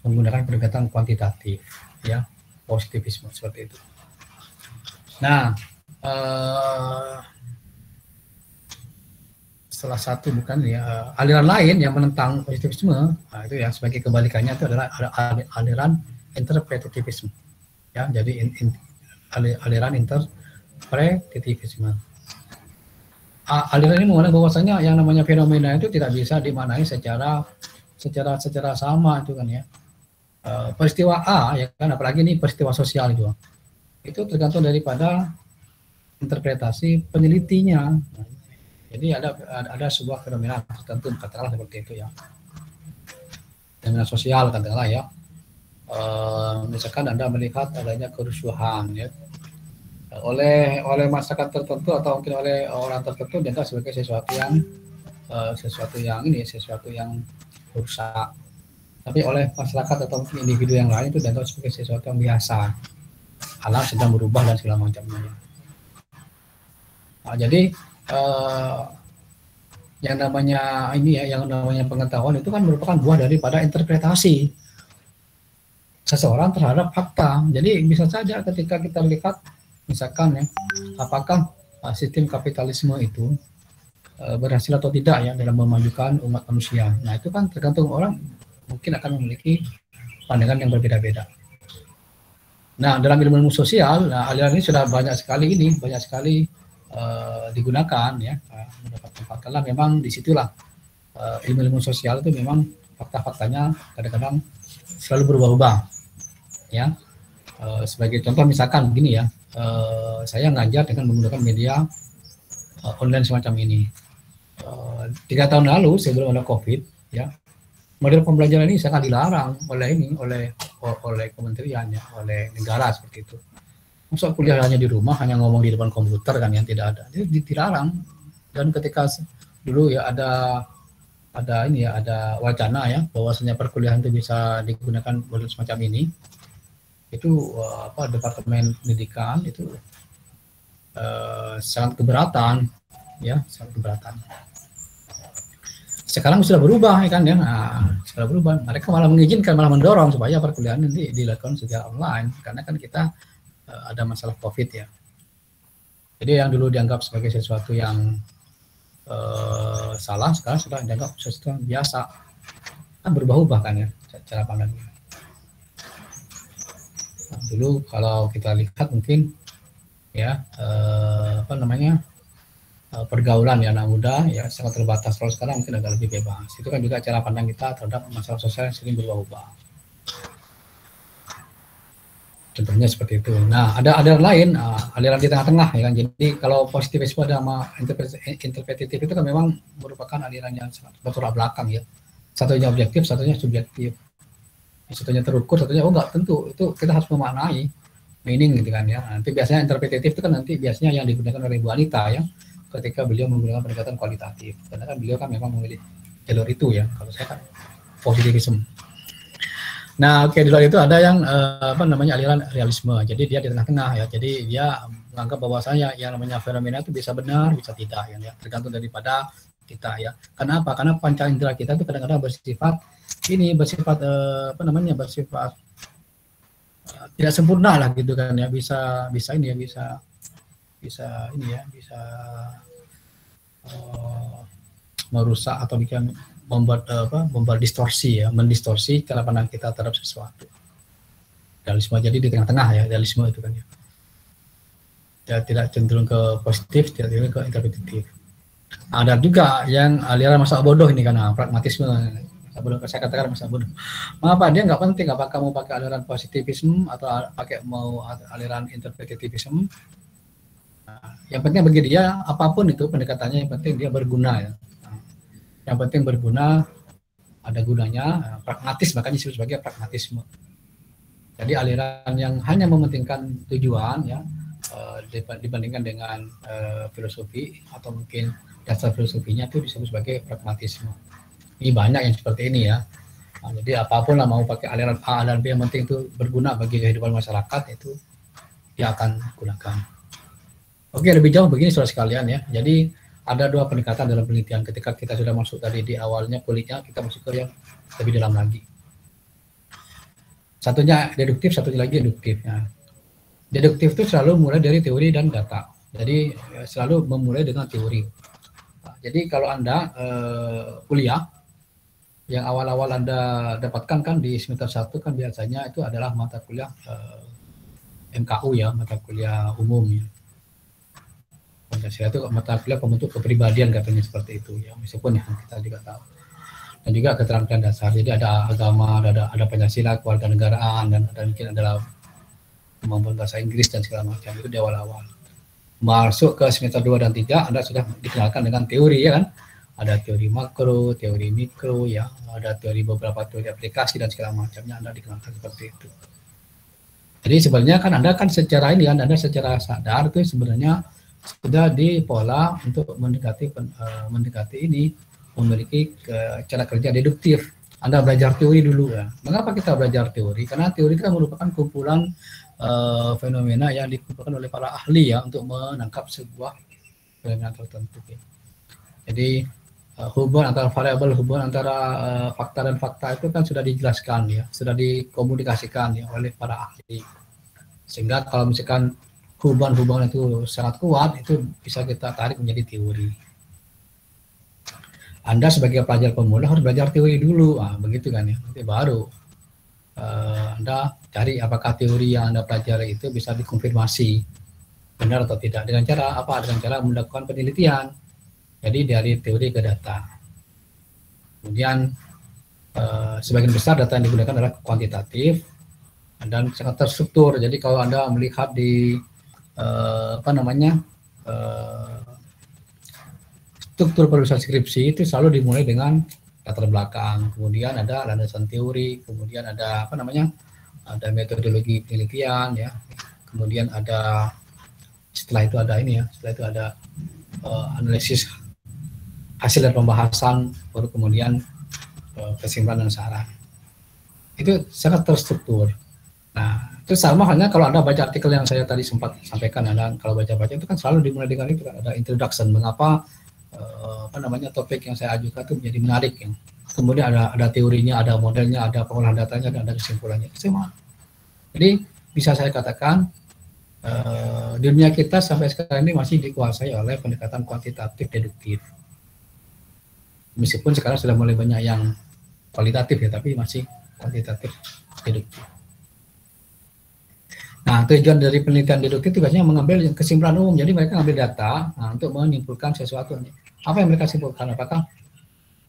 Speaker 1: menggunakan pendekatan kuantitatif, ya, positivisme seperti itu. Nah, salah satu bukan ya aliran lain yang menentang positivisme, nah, itu ya sebagai kebalikannya itu adalah aliran interpretativisme. Ya, jadi aliran interpretativisme. Aliran ini mengatakan bahwasanya yang namanya fenomena itu tidak bisa dimaknai secara sama itu kan ya. Peristiwa A ya kan, apalagi ini peristiwa sosial itu tergantung daripada interpretasi penelitinya. Jadi ada sebuah fenomena tertentu, katakanlah seperti itu ya, fenomena sosial katakanlah ya. Misalkan Anda melihat adanya kerusuhan ya oleh masyarakat tertentu atau mungkin oleh orang tertentu dianggap sebagai sesuatu yang rusak, tapi oleh masyarakat atau mungkin individu yang lain itu dianggap sebagai sesuatu yang biasa, alam sedang berubah dan segala macamnya. Nah, jadi yang namanya pengetahuan itu kan merupakan buah daripada interpretasi seseorang terhadap fakta. Jadi bisa saja ketika kita lihat misalkan ya, apakah sistem kapitalisme itu berhasil atau tidak ya dalam memajukan umat manusia. Nah itu kan tergantung orang, mungkin akan memiliki pandangan yang berbeda-beda. Nah dalam ilmu sosial, aliran ini sudah banyak sekali digunakan ya, mendapat tempat. Karena memang disitulah ilmu sosial itu memang fakta-faktanya kadang-kadang selalu berubah-ubah ya. Sebagai contoh misalkan begini ya, saya ngajar dengan menggunakan media online semacam ini. 3 tahun lalu sebelum ada COVID ya, model pembelajaran ini sangat dilarang oleh kementerian ya, oleh negara seperti itu. Masa kuliah hanya di rumah, hanya ngomong di depan komputer kan, yang tidak ada. Jadi dilarang. Dan ketika dulu ya ada wacana ya bahwasanya perkuliahan itu bisa digunakan model semacam ini, itu Departemen Pendidikan itu sangat keberatan ya, sangat keberatan. Sekarang sudah berubah ya kan ya, sudah berubah. Mereka malah mengizinkan, malah mendorong supaya perkuliahan ini dilakukan secara online, karena kan kita ada masalah COVID ya. Jadi yang dulu dianggap sebagai sesuatu yang salah, sekarang sudah dianggap sesuatu yang biasa. Kan berubah-ubah kan ya cara pandangnya. Nah, dulu kalau kita lihat mungkin ya pergaulan ya anak muda ya sangat terbatas. Kalau sekarang mungkin agak lebih bebas. Itu kan juga cara pandang kita terhadap masalah sosial yang sering berubah-ubah. Contohnya seperti itu. Nah, ada aliran lain, aliran di tengah-tengah ya kan. Jadi kalau positivisme sama interpretatif itu kan memang merupakan aliran yang sangat bertolak belakang ya. Satunya objektif, satunya subjektif. Satunya terukur, satunya enggak tentu. Itu kita harus memaknai meaning gitu kan ya. Nanti biasanya interpretatif itu kan nanti biasanya yang digunakan oleh Bu Anita ya ketika beliau menggunakan pendekatan kualitatif. Karena kan beliau kan memang memilih jalur itu ya. Kalau saya kan positivisme. Nah, oke, di luar itu ada yang aliran realisme. Jadi dia di tengah-tengah ya. Jadi dia menganggap bahwasanya yang namanya fenomena itu bisa benar, bisa tidak ya. Tergantung daripada kita ya. Kenapa? Karena panca indera kita itu kadang-kadang bersifat bersifat tidak sempurna lah gitu kan ya. Bisa merusak atau bikin membuat distorsi ya, mendistorsi cara pandang kita terhadap sesuatu. Realisme jadi di tengah-tengah ya, realisme itu kan ya. Ya tidak cenderung ke positif, tidak cenderung ke interpretatif. Ada juga yang aliran masa bodoh ini karena pragmatisme. Saya katakan masa bodoh. Mengapa dia nggak penting apakah mau pakai aliran positivisme atau mau aliran interpretativisme. Nah, yang penting bagi dia apapun itu pendekatannya yang penting dia berguna ya. Yang penting berguna, ada gunanya, pragmatis makanya disebut sebagai pragmatisme. Jadi aliran yang hanya mementingkan tujuan ya dibandingkan dengan filosofi atau mungkin dasar filosofinya itu disebut sebagai pragmatisme. Ini banyak yang seperti ini ya. Nah, jadi apapun lah mau pakai aliran A dan B yang penting itu berguna bagi kehidupan masyarakat itu dia akan gunakan. Oke, lebih jauh begini saudara sekalian ya. Jadi ada dua pendekatan dalam penelitian. Ketika kita sudah masuk tadi di awalnya kulitnya, kita masuk ke yang lebih dalam lagi. Satunya deduktif, satunya lagi induktif. Nah, deduktif itu selalu mulai dari teori dan data. Jadi selalu memulai dengan teori. Nah, jadi kalau Anda kuliah, yang awal-awal Anda dapatkan kan di semester 1 kan biasanya itu adalah mata kuliah MKU ya, mata kuliah umum ya. Pancasila itu mata kuliah pembentuk kepribadian katanya seperti itu ya, meskipun ya kita juga tahu. Dan juga keterampilan dasar. Jadi ada agama, ada Pancasila, kewarganegaraan dan mungkin adalah kemampuan bahasa Inggris dan segala macam itu di awal-awal. Masuk ke semester 2 dan 3 Anda sudah dikenalkan dengan teori ya kan. Ada teori makro, teori mikro ya, ada beberapa teori aplikasi dan segala macamnya Anda dikenalkan seperti itu. Jadi sebenarnya kan Anda kan secara ini kan Anda secara sadar itu sebenarnya sudah di pola untuk mendekati ini memiliki cara kerja deduktif. Anda belajar teori dulu ya. Mengapa kita belajar teori? Karena teori itu kan merupakan kumpulan fenomena yang dikumpulkan oleh para ahli ya untuk menangkap sebuah fenomena tertentu. Ya. Jadi hubungan antara variabel, hubungan antara fakta dan fakta itu kan sudah dijelaskan ya, sudah dikomunikasikan ya oleh para ahli. Sehingga kalau misalkan hubungan-hubungan itu sangat kuat, itu bisa kita tarik menjadi teori. Anda sebagai pelajar pemula harus belajar teori dulu, begitu kan ya. Nanti baru Anda cari apakah teori yang Anda pelajari itu bisa dikonfirmasi benar atau tidak. Dengan cara apa? Dengan cara melakukan penelitian. Jadi dari teori ke data. Kemudian sebagian besar data yang digunakan adalah kuantitatif dan sangat terstruktur. Jadi kalau Anda melihat di struktur penulisan skripsi itu selalu dimulai dengan latar belakang, kemudian ada landasan teori, kemudian ada ada metodologi penelitian ya, kemudian ada setelah itu ada analisis hasil dari pembahasan, baru kemudian kesimpulan dan saran. Itu sangat terstruktur. Nah, itu sama halnya kalau Anda baca artikel yang saya tadi sempat sampaikan, Anda kalau baca-baca itu kan selalu dimulai dengan itu kan ada introduction, mengapa topik yang saya ajukan itu menjadi menarik ya. Kemudian ada teorinya, ada modelnya, ada pengolahan datanya, dan ada kesimpulannya. Itu semua. Jadi bisa saya katakan dunia kita sampai sekarang ini masih dikuasai oleh pendekatan kuantitatif deduktif. Meskipun sekarang sudah mulai banyak yang kualitatif ya, tapi masih kuantitatif deduktif. Nah, tujuan dari penelitian deduktif itu biasanya mengambil kesimpulan umum. Jadi mereka mengambil data untuk menyimpulkan sesuatu. Apa yang mereka simpulkan? Apakah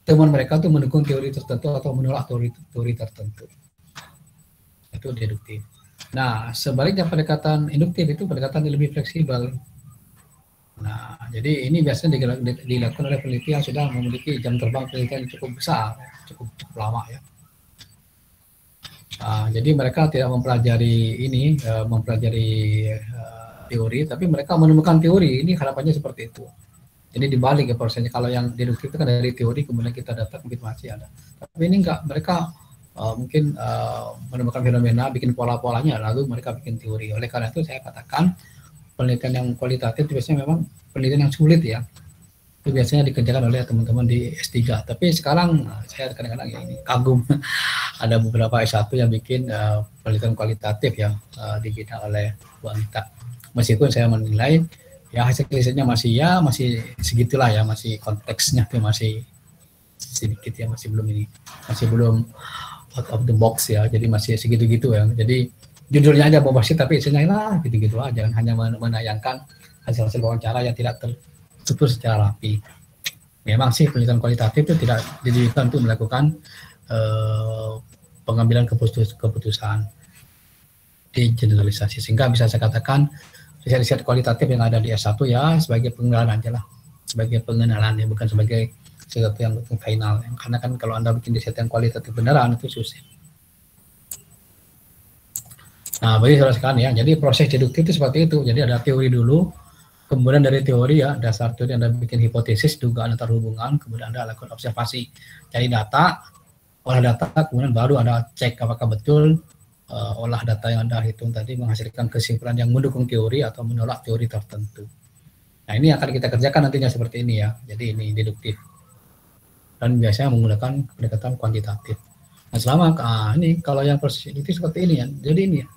Speaker 1: temuan mereka itu mendukung teori tertentu atau menolak teori tertentu? Itu deduktif. Nah, sebaliknya pendekatan induktif itu pendekatan yang lebih fleksibel. Nah, jadi ini biasanya dilakukan oleh peneliti yang sudah memiliki jam terbang penelitian yang cukup besar, cukup lama ya. Jadi mereka tidak mempelajari ini, mempelajari teori, tapi mereka menemukan teori. Ini harapannya seperti itu. Jadi dibalik ya prosesnya. Kalau yang deduktif itu kan dari teori, kemudian kita data konfirmasi ada. Tapi ini enggak, mereka mungkin menemukan fenomena, bikin pola-polanya, lalu mereka bikin teori. Oleh karena itu saya katakan penelitian yang kualitatif biasanya memang penelitian yang sulit ya. Itu biasanya dikerjakan oleh teman-teman di S3. Tapi sekarang saya kadang-kadang ya ini kagum ada beberapa S1 yang bikin penelitian kualitatif ya di bidang oleh Bu Anita. Meskipun saya menilai ya hasil risetnya masih segitulah ya, masih konteksnya tuh masih sedikit ya, masih belum out of the box ya, jadi masih segitu-gitu ya. Jadi judulnya aja bombastis tapi isinya lah gitu-gitu aja, hanya menayangkan hasil-hasil wawancara yang tidak terstruktur secara rapi. Memang sih penelitian kualitatif itu tidak didirikan untuk melakukan pengambilan keputusan di generalisasi, sehingga bisa saya katakan riset-riset kualitatif yang ada di S1 ya sebagai pengenalan aja lah, sebagai pengenalan ya, bukan sebagai sesuatu yang final. Karena kan kalau Anda bikin riset yang kualitatif beneran itu susah. Nah, bagi saudara sekalian ya, jadi proses deduktif itu seperti itu. Jadi ada teori dulu, kemudian dari teori ya, dasar teori Anda bikin hipotesis, dugaan antar hubungan, kemudian Anda lakukan observasi, cari data, olah data, kemudian baru Anda cek apakah betul olah data yang Anda hitung tadi menghasilkan kesimpulan yang mendukung teori atau menolak teori tertentu. Nah, ini akan kita kerjakan nantinya seperti ini ya. Jadi ini deduktif. Dan biasanya menggunakan pendekatan kuantitatif. Nah, selama ini kalau yang proses itu seperti ini ya. Jadi ini ya.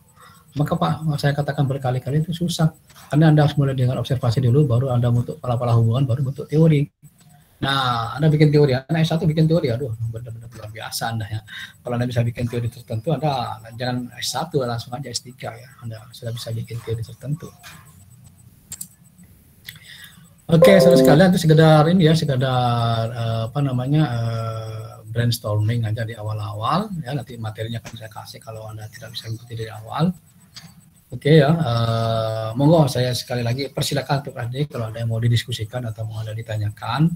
Speaker 1: Maka Pak, saya katakan berkali-kali itu susah. Karena Anda harus mulai dengan observasi dulu, baru Anda bentuk pola-pola hubungan, baru bentuk teori. Nah, Anda bikin teori, anak S1 bikin teori, aduh, benar-benar luar biasa Anda ya. Kalau Anda bisa bikin teori tertentu, Anda jangan S1, langsung aja S3 ya. Anda sudah bisa bikin teori tertentu. Oke, saudara sekalian, itu sekedar ini ya, sekedar brainstorming aja di awal-awal ya. Nanti materinya akan saya kasih kalau Anda tidak bisa mengikuti dari awal. Oke ya, monggo saya sekali lagi persilakan untuk adik kalau ada yang mau didiskusikan atau mau ada ditanyakan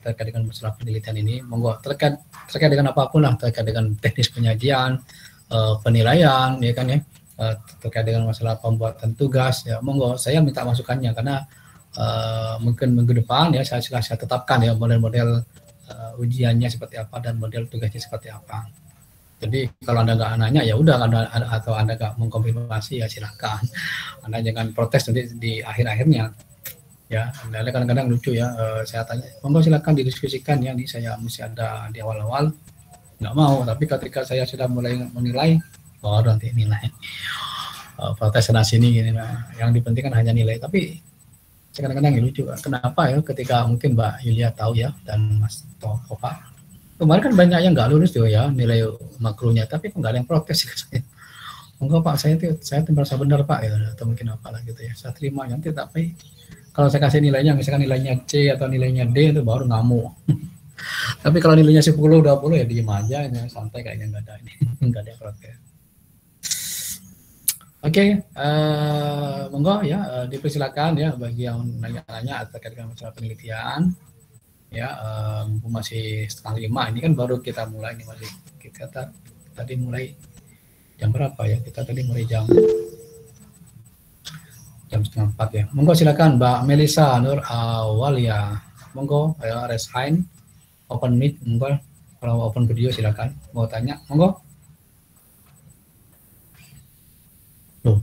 Speaker 1: terkait dengan masalah penelitian ini, monggo terkait dengan apapun lah, terkait dengan teknis penyajian, penilaian, ya kan ya, terkait dengan masalah pembuatan tugas, ya monggo saya minta masukannya karena mungkin minggu depan ya saya tetapkan ya model-model ujiannya seperti apa dan model tugasnya seperti apa. Jadi kalau Anda nggak nanya ya udah, atau Anda nggak mengkonfirmasi ya silakan. Anda jangan protes nanti di akhir-akhirnya. Ya, Anda kadang-kadang lucu ya. Saya tanya, monggo silakan didiskusikan ya. Ini saya mesti ada di awal-awal, nggak mau. Tapi ketika saya sudah mulai menilai, baru nanti nilai. Protes sana sini gini. Nah, yang dipentingkan hanya nilai. Tapi saya kadang-kadang lucu. Kenapa ya? Ketika mungkin Mbak Yulia tahu ya dan Mas Toko Pak. Kemarin kan banyak yang nggak lulus tuh ya nilai makronya, tapi kok nggak ada yang protes ke saya. Enggak Pak, saya merasa benar Pak ya, atau mungkin apalah gitu ya. Saya terima nanti, tapi kalau saya kasih nilainya, misalkan nilainya C atau nilainya D itu baru ngamuk. Tapi kalau nilainya 10, 20 ya diem aja, ya, santai kayaknya nggak ada ini, nggak ada yang protes. Oke, monggo ya dipersilakan ya bagi yang nanya-nanya terkait dengan masalah penelitian. Ya, masih 4:30 ini kan baru kita mulai nih, masih kita tadi mulai jam berapa ya, kita tadi mulai jam 3:30 ya. Monggo silakan Mbak Melisa Nur Awalia, monggo ya, raise hand, open mic, monggo kalau open video silakan, mau tanya monggo. Loh,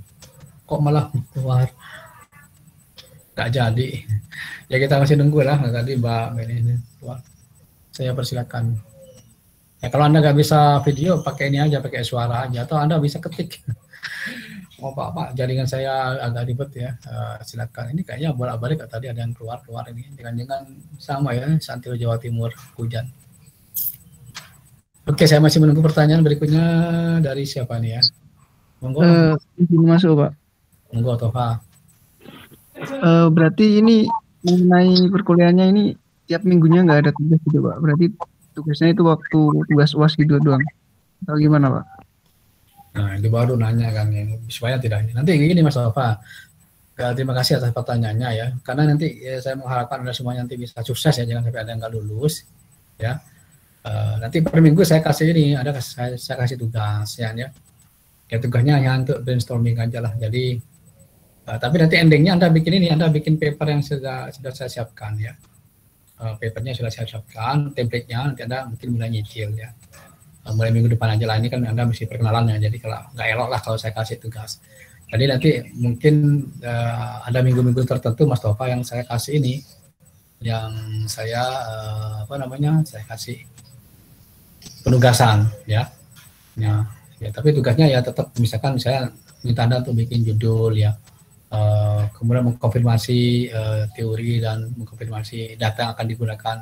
Speaker 1: kok malah keluar, nggak jadi ya, kita masih nunggu lah. Tadi Mbak Meli saya persilakan ya, kalau Anda nggak bisa video pakai ini aja, pakai suara aja, atau Anda bisa ketik. Oh Pak, jaringan saya agak ribet ya, silakan. Ini kayaknya bolak-balik tadi ada yang keluar ini, dengan sama ya, Santio Jawa Timur hujan. Oke, saya masih menunggu pertanyaan berikutnya dari siapa nih ya. Monggo Mas,
Speaker 2: Izin masuk Pak.
Speaker 1: monggo Tova.
Speaker 2: Berarti ini mengenai perkuliahannya ini tiap minggunya nggak ada tugas gitu Pak. Berarti tugasnya itu waktu tugas UAS gitu doang. Atau gimana Pak?
Speaker 1: Nah, itu baru nanya kan ya, supaya tidak ini. Nanti gini Mas Tova, terima kasih atas pertanyaannya ya. Karena nanti ya, saya mengharapkan Anda semua nanti bisa sukses ya, jangan sampai ada yang nggak lulus ya. Nanti per minggu saya kasih ini, saya kasih tugas ya. Ya tugasnya hanya untuk brainstorming aja lah. Jadi tapi nanti endingnya Anda bikin ini, Anda bikin paper yang sudah saya siapkan ya. Papernya sudah saya siapkan, template-nya nanti Anda mungkin mulai nyicil ya. Mulai minggu depan aja lah, ini kan Anda mesti perkenalan ya, jadi kalau nggak elok lah kalau saya kasih tugas. Jadi nanti mungkin ada minggu-minggu tertentu Mas Tova yang saya kasih ini, yang saya apa namanya, saya kasih penugasan ya. Ya, tapi tugasnya ya tetap misalkan saya minta Anda untuk bikin judul ya, kemudian mengkonfirmasi teori dan mengkonfirmasi data yang akan digunakan,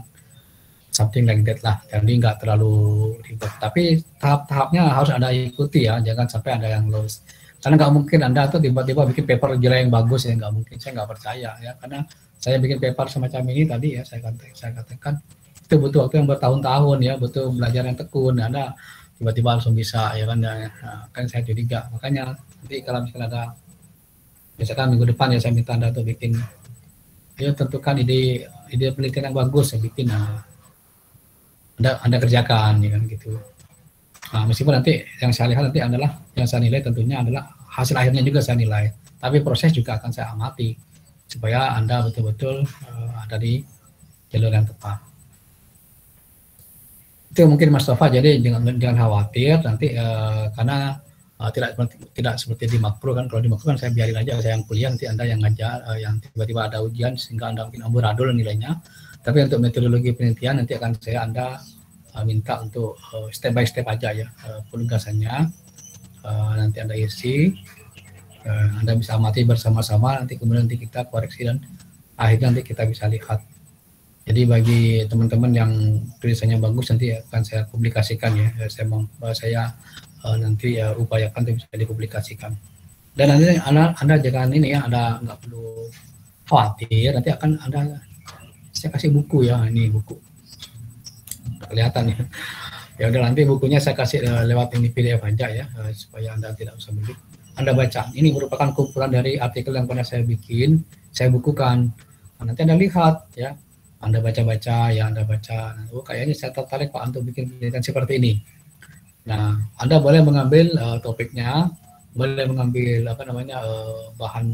Speaker 1: something like that lah. Jadi nggak terlalu ribet. Tapi tahap-tahapnya harus Anda ikuti ya, jangan sampai ada yang lost. Karena nggak mungkin Anda tuh tiba-tiba bikin paper jelek yang bagus ya, nggak mungkin. Saya nggak percaya ya, karena saya bikin paper semacam ini tadi ya, saya katakan itu butuh waktu yang bertahun-tahun ya, butuh belajar yang tekun. Anda tiba-tiba langsung bisa ya kan, nah, kan saya curiga. Makanya nanti kalau misalnya ada, misalkan minggu depan ya saya minta Anda untuk bikin, ya tentukan ide penelitian yang bagus ya, bikin, nah, anda kerjakan ya kan gitu. Nah, meskipun nanti yang saya lihat nanti adalah, yang saya nilai tentunya adalah hasil akhirnya juga saya nilai, tapi proses juga akan saya amati supaya Anda betul-betul ada di jalur yang tepat. Itu mungkin Mas Tova, jadi jangan khawatir nanti karena tidak seperti di makro kan. Kalau di makro kan saya biarin aja, saya yang kuliah, nanti Anda yang ngajar, yang tiba-tiba ada ujian sehingga Anda mungkin amburadul nilainya. Tapi untuk metodologi penelitian nanti akan Anda minta untuk step by step aja ya, penugasannya nanti Anda isi, Anda bisa amati bersama-sama, nanti kemudian nanti kita koreksi dan akhirnya nanti kita bisa lihat. Jadi bagi teman-teman yang tulisannya bagus nanti akan saya publikasikan ya, saya nanti upayakan untuk bisa dipublikasikan. Dan nanti Anda jangan ini ya, Anda nggak perlu khawatir, nanti akan saya kasih buku ya, ini buku kelihatan ya. Ya udah, nanti bukunya saya kasih lewat ini PDF aja ya, supaya Anda tidak usah beli. Anda baca. Ini merupakan kumpulan dari artikel yang pernah saya bikin, saya bukukan. Nah, nanti Anda lihat ya, Anda baca-baca ya, Anda baca. Oh, kayaknya saya tertarik Pak untuk bikin penelitian seperti ini. Nah, Anda boleh mengambil topiknya, boleh mengambil apa namanya bahan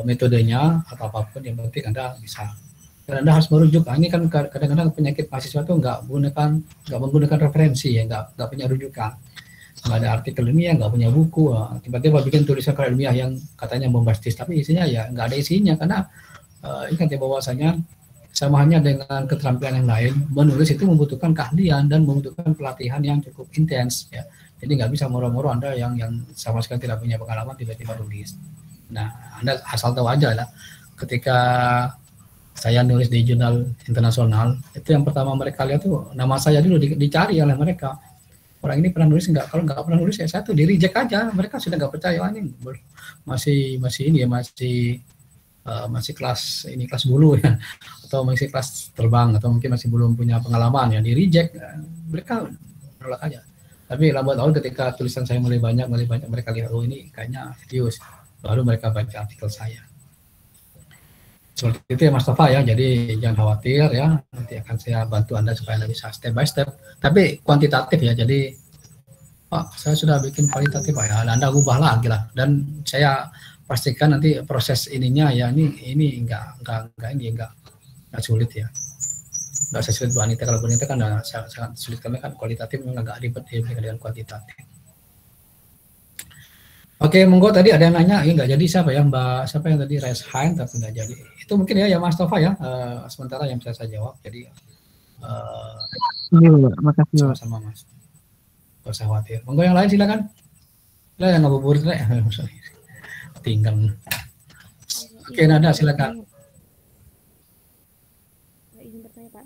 Speaker 1: metodenya atau apapun, yang penting Anda bisa. Dan Anda harus merujuk. Nah, ini kan kadang-kadang penyakit mahasiswa itu nggak menggunakan referensi ya, nggak punya rujukan, nggak ada artikel ilmiah, nggak punya buku, tiba-tiba bikin tulisan karya ilmiah yang katanya bombastis, tapi isinya ya nggak ada isinya, karena ingat ya bahwasanya sama halnya dengan keterampilan yang lain, menulis itu membutuhkan keahlian dan membutuhkan pelatihan yang cukup intens ya. Jadi nggak bisa moro-moro Anda yang sama sekali tidak punya pengalaman tiba-tiba tulis. Nah, Anda asal tahu aja lah, ketika saya nulis di jurnal internasional, itu yang pertama mereka lihat tuh nama saya dulu, dicari oleh mereka. Orang ini pernah nulis nggak? Kalau nggak pernah nulis ya saya tuh di reject aja. Mereka sudah nggak percaya, ini masih ini ya, masih kelas ini, kelas bulu ya, atau masih kelas terbang, atau mungkin masih belum punya pengalaman ya, di reject. Mereka menolak aja. Tapi lambat laun ketika tulisan saya mulai banyak mereka lihat, oh ini kayaknya serius, baru mereka baca artikel saya. Seperti itu ya Mas Tova ya, jadi jangan khawatir ya, nanti akan saya bantu Anda supaya Anda bisa step by step, tapi kuantitatif ya. Jadi Pak, saya sudah bikin kualitatif Pak ya, Anda ubah lagi lah, dan saya pastikan nanti proses ininya ya, ini enggak sulit ya, enggak sesulit Bu Anita. Kalau Bu Anita kan sangat sulit, kami kan kualitatif memang agak ribet dengan kuantitatif. Oke, monggo, tadi ada yang nanya, ya nggak jadi siapa ya, siapa yang tadi raise hand tapi nggak jadi. Itu mungkin ya Mas Tova ya, sementara yang bisa saya jawab. Jadi
Speaker 2: Iya Pak, makasih Pak.
Speaker 1: sama-sama Mas, nggak usah khawatir. Monggo yang lain silakan. Lah yang ngabuburit lah, tinggal. Oke, Nada silakan.
Speaker 4: Izin bertanya Pak.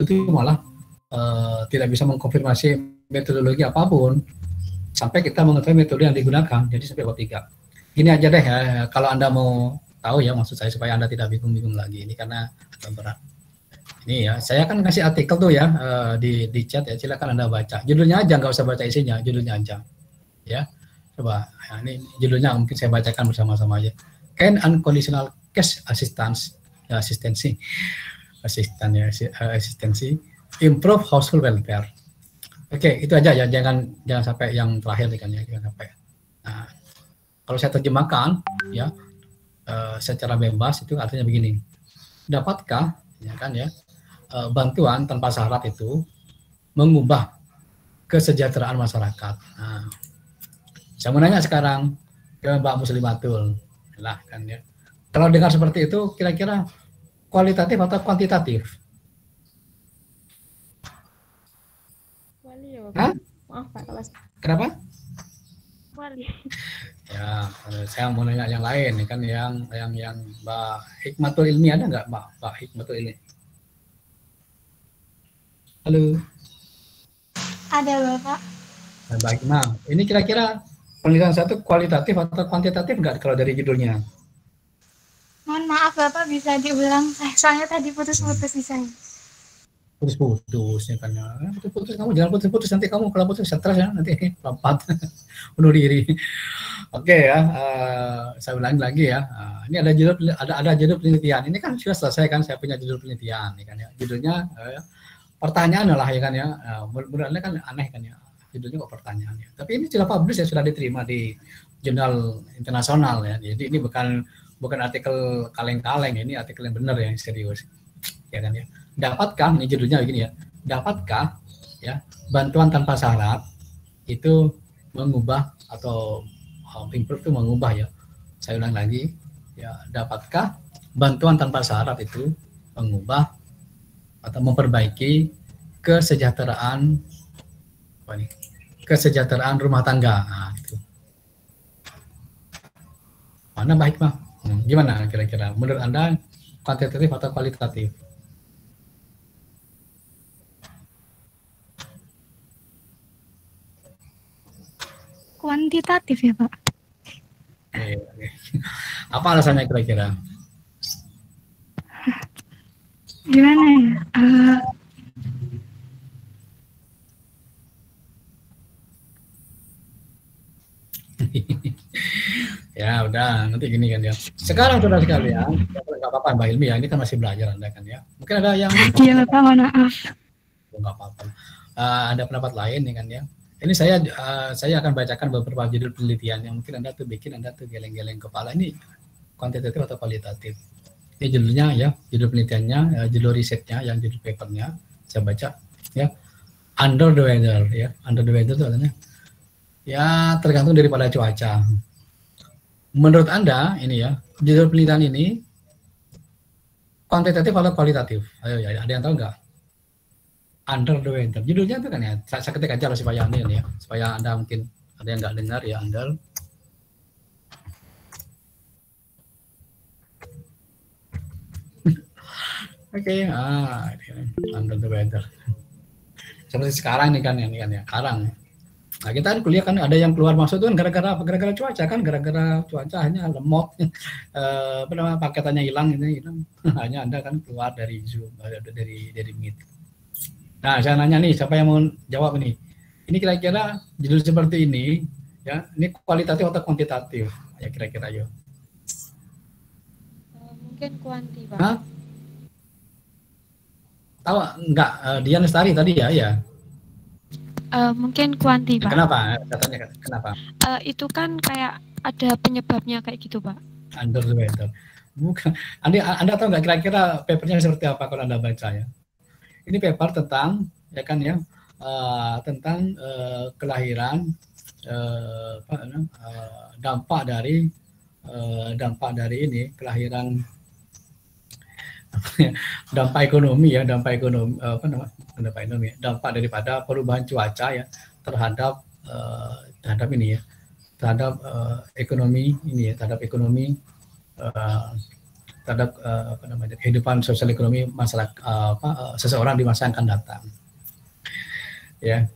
Speaker 1: itu malah tidak bisa mengkonfirmasi metodologi apapun sampai kita mengetahui metode yang digunakan. Jadi sampai bab 3. Gini aja deh ya, kalau Anda mau tahu ya, maksud saya supaya Anda tidak bingung-bingung lagi ini karena berat. Ini ya, saya kan ngasih artikel tuh ya di chat ya, silakan Anda baca. Judulnya aja, nggak usah baca isinya, judulnya aja. Ya, coba ya, ini judulnya mungkin saya bacakan bersama-sama aja. Can unconditional cash assistance, ya, asistensi improve household welfare. Oke, itu aja ya, jangan sampai yang terakhir nih kan ya, jangan sampai. Nah, kalau saya terjemahkan ya secara bebas itu artinya begini. Dapatkah ya kan ya bantuan tanpa syarat itu mengubah kesejahteraan masyarakat? Nah, saya mau nanya sekarang ke Mbak Muslimatul lah kan ya. Kalau dengar seperti itu kira-kira kualitatif atau kuantitatif? Hah?
Speaker 4: Maaf Pak, kalau
Speaker 1: Kenapa?
Speaker 4: wali.
Speaker 1: Ya, saya mau nanya yang lain nih kan, yang Mbak Hikmatul Ilmi ada nggak Mbak Hikmatul Ilmi? Halo.
Speaker 5: Ada Bapak.
Speaker 1: Baik, nah ini kira-kira penelitian satu kualitatif atau kuantitatif nggak kalau dari judulnya?
Speaker 5: Mohon maaf Bapak, bisa diulang? Soalnya tadi putus-putus di saya.
Speaker 1: Putus-putus ya kan ya. Putus-putus, kamu jangan putus-putus, nanti kamu kalau putus stres ya, nanti lompat bunuh diri. Oke ya, saya ulangi lagi ya. Ini ada judul penelitian. Ini kan sudah selesai kan, saya punya judul penelitian ya kan ya. Judulnya pertanyaan lah ya kan ya. Menurut Anda kan aneh kan ya. Judulnya kok pertanyaan ya. Tapi ini sudah publish ya, sudah diterima di jurnal internasional ya. Jadi ini bukan artikel kaleng-kaleng, ini artikel yang benar yang serius. Ya kan ya. Dapatkah, ini judulnya begini ya, dapatkah ya bantuan tanpa syarat itu mengubah atau improve itu mengubah ya, saya ulang lagi ya, dapatkah bantuan tanpa syarat itu mengubah atau memperbaiki kesejahteraan rumah tangga? Nah, gitu. Mana baik mah? Gimana kira-kira menurut Anda, kuantitatif atau kualitatif?
Speaker 3: Kuantitatif ya Pak.
Speaker 1: Oke. Apa alasannya kira-kira?
Speaker 3: Gimana ya?
Speaker 1: Ya udah, nanti gini kan ya. Sekarang saudara sekalian, nggak apa-apa Mbak Ilmi ya, ini kan masih belajar Anda kan ya. Mungkin ada yang
Speaker 3: Iya Bapak, mohon maaf.
Speaker 1: nggak apa-apa. Ada pendapat lain nih kan ya. Ini saya akan bacakan beberapa judul penelitian yang mungkin Anda tuh geleng-geleng kepala, ini kuantitatif atau kualitatif. Ini judulnya ya, judul penelitiannya, judul risetnya, yang judul papernya saya baca ya. Under the weather ya. Under the weather itu artinya ya tergantung daripada cuaca. Menurut Anda ini ya, judul penelitian ini kuantitatif atau kualitatif? Ayo ya, ada yang tahu nggak? Under the weather. Judulnya itu kan ya, saya ketik aja lah supaya Anda ya, supaya Anda mungkin ada yang nggak dengar ya, Under. Oke, under the weather. Seperti sekarang nih kan ya, sekarang. Nah, kita kan kuliah kan ada yang keluar masuk tuh kan gara-gara cuaca kan, gara-gara cuacanya lemot, paketannya hilang, hanya Anda kan keluar dari Zoom, dari Meet. Nah, saya nanya nih, siapa yang mau jawab ini? Ini kira-kira judul seperti ini, ya, ini kualitatif atau kuantitatif? Ya kira-kira yuk.
Speaker 4: Mungkin kuanti Pak.
Speaker 1: Hah? Tahu enggak? Dian Lestari tadi ya?
Speaker 4: Mungkin kuanti Pak.
Speaker 1: Kenapa? Katanya kenapa?
Speaker 4: Itu kan kayak ada penyebabnya kayak gitu Pak.
Speaker 1: Under the weather. Bukan. Anda tahu nggak kira-kira papernya seperti apa kalau Anda baca ya? Ini paper tentang ya kan ya, tentang kelahiran, dampak dari ini kelahiran, dampak ekonomi dampak daripada perubahan cuaca ya terhadap ini ya, terhadap ekonomi ini ya, terhadap ekonomi terhadap apa namanya, kehidupan sosial ekonomi masyarakat seseorang di masa yang akan datang. Ya,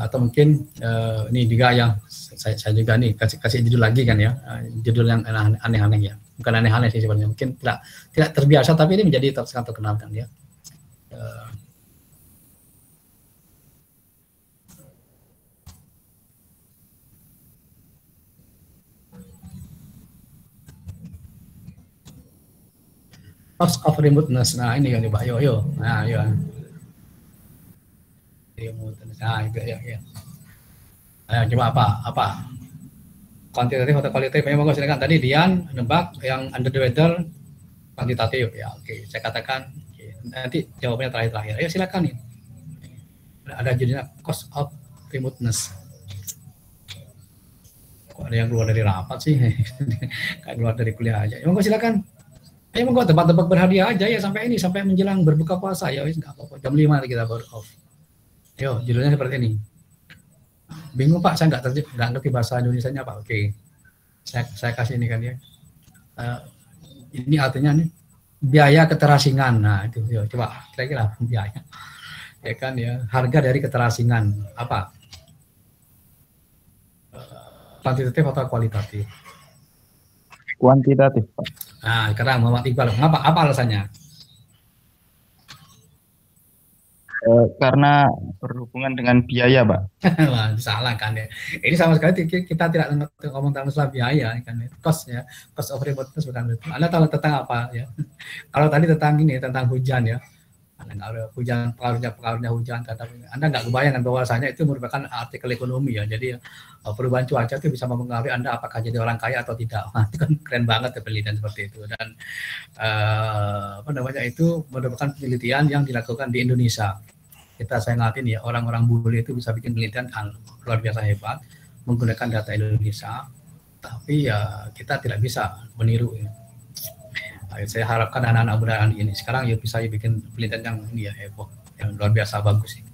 Speaker 1: atau mungkin ini juga yang saya juga nih kasih judul lagi kan ya, judul yang aneh-aneh ya, bukan aneh-aneh sih sebenarnya, mungkin tidak terbiasa tapi ini menjadi sangat terkenal kan ya. Cost of remoteness. Nah, ini yang nih Pak. Yo. Nah, yo. Remoteness. Nah, itu ya. Ayo, coba apa? Kuantitatif atau kualitatif? Memang silakan. Tadi Dian nebak yang under the weather kuantitatif. Ya, oke. Saya katakan nanti jawabannya terakhir. Ayo silakan nih. Ada judulnya cost of remoteness. Kok ada yang keluar dari rapat sih? Kayak keluar dari kuliah aja. Memang silakan. Emang gua tebak-tebak berhadiah aja ya sampai menjelang berbuka puasa ya, nggak apa-apa. Jam 5 kita baru off. Yo, judulnya seperti ini. Bingung Pak, saya nggak ngerti bahasa Indonesianya Pak. Oke, saya kasih ini kan ya. Ini artinya nih biaya keterasingan. Nah itu, yo, coba kira-kira biaya. Ya kan ya, harga dari keterasingan apa? Kuantitatif atau kualitatif?
Speaker 2: Kuantitatif, Pak.
Speaker 1: Nah, sekarang Muhammad Iqbal, apa alasannya?
Speaker 2: Karena berhubungan dengan biaya, Pak.
Speaker 1: Wah, salah kan ya. Ini sama sekali kita tidak ngomong tentang masalah biaya kan ya. Cost of remoteness bukan itu. Anda tahu tentang apa ya? Kalau tadi tentang hujan ya. Anda nggak ada hujan, pengaruhnya hujan, Anda nggak kebayangkan bahwasanya itu merupakan artikel ekonomi ya. Jadi perubahan cuaca itu bisa mempengaruhi Anda apakah jadi orang kaya atau tidak. Nah, itu kan keren banget ya penelitian seperti itu. Dan itu merupakan penelitian yang dilakukan di Indonesia. Saya ngatin ya, orang-orang bule itu bisa bikin penelitian luar biasa hebat menggunakan data Indonesia. Tapi ya kita tidak bisa meniru ya. Saya harapkan anak-anak muda ini sekarang ya bisa bikin penelitian yang ini ya heboh, yang luar biasa bagus sih.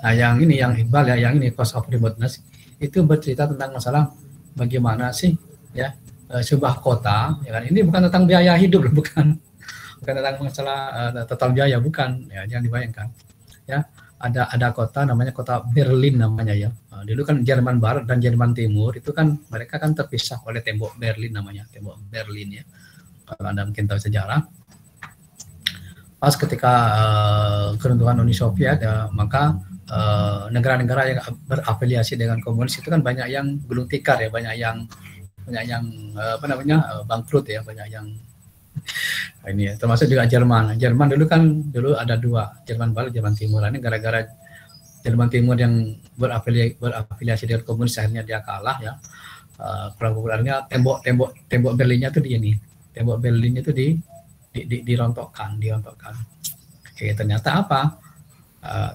Speaker 1: Nah yang Iqbal ya, yang ini cost of remoteness itu bercerita tentang masalah bagaimana sih ya sebuah kota ya kan, ini bukan tentang biaya hidup bukan tentang masalah total biaya, bukan ya, jangan dibayangkan ya. Ada kota namanya kota Berlin namanya ya. Dulu kan Jerman Barat dan Jerman Timur itu kan mereka kan terpisah oleh tembok Berlin namanya, tembok Berlin ya. Kalau Anda mungkin tahu sejarah, pas ketika keruntuhan Uni Soviet ya, maka negara-negara yang berafiliasi dengan komunis itu kan banyak yang gulung tikar ya, banyak yang bangkrut ya, banyak yang ini ya, termasuk juga Jerman dulu ada dua, Jerman Barat, Jerman Timur. Ini gara-gara Jerman Timur yang berafiliasi dengan komunis akhirnya dia kalah ya. Populernya tembok Berlinnya itu tembok Berlin itu dirontokkan. Oke, ternyata apa?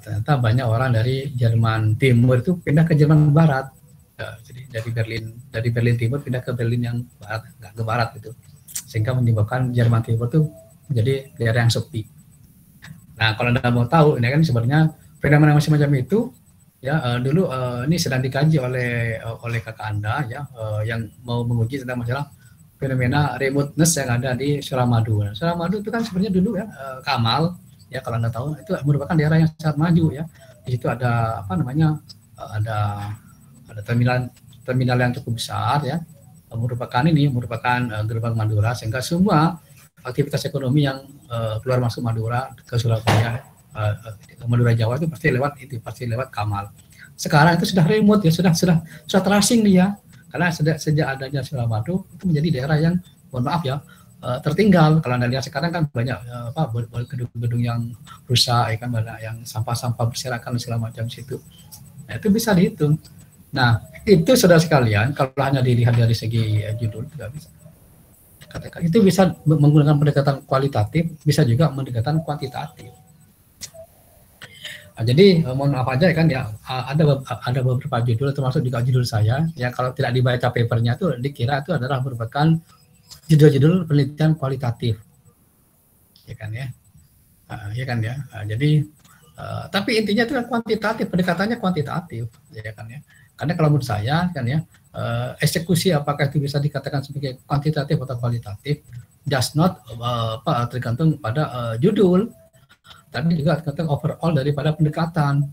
Speaker 1: Ternyata banyak orang dari Jerman Timur itu pindah ke Jerman Barat. Jadi dari Berlin Timur pindah ke Berlin yang barat, nggak ke barat gitu. Sehingga menyebabkan Jerman Timur itu menjadi daerah yang sepi. Nah, kalau Anda mau tahu, ini kan sebenarnya fenomena semacam itu ya dulu ini sedang dikaji oleh kakak Anda ya, yang mau menguji tentang masalah fenomena remoteness yang ada di Suramadu. Nah, Suramadu itu kan sebenarnya dulu ya Kamal ya, kalau Anda tahu itu merupakan daerah yang sangat maju ya. Di situ ada ada terminal yang cukup besar ya. Merupakan gerbang Madura, sehingga semua aktivitas ekonomi yang keluar masuk Madura ke Surabaya, Madura Jawa itu pasti lewat Kamal. Sekarang itu sudah remote ya, sudah terasing dia. Karena sejak adanya Suramadu itu menjadi daerah yang, mohon maaf ya, tertinggal. Kalau Anda lihat sekarang kan banyak gedung-gedung yang rusak, ya kan, banyak yang sampah-sampah berserakan segala macam situ. Nah, itu bisa dihitung. Nah, itu saudara sekalian, kalau hanya dilihat dari segi judul tidak bisa. Katakan itu bisa menggunakan pendekatan kualitatif, bisa juga pendekatan kuantitatif. Nah, jadi mohon maaf aja kan ya, ada beberapa judul termasuk juga judul saya ya, kalau tidak dibaca papernya itu dikira itu adalah merupakan judul-judul penelitian kualitatif ya kan ya, jadi tapi intinya itu kuantitatif, pendekatannya kuantitatif ya kan ya, karena kalau menurut saya kan ya, eksekusi apakah itu bisa dikatakan sebagai kuantitatif atau kualitatif just not tergantung pada judul, tapi juga tergantung overall daripada pendekatan.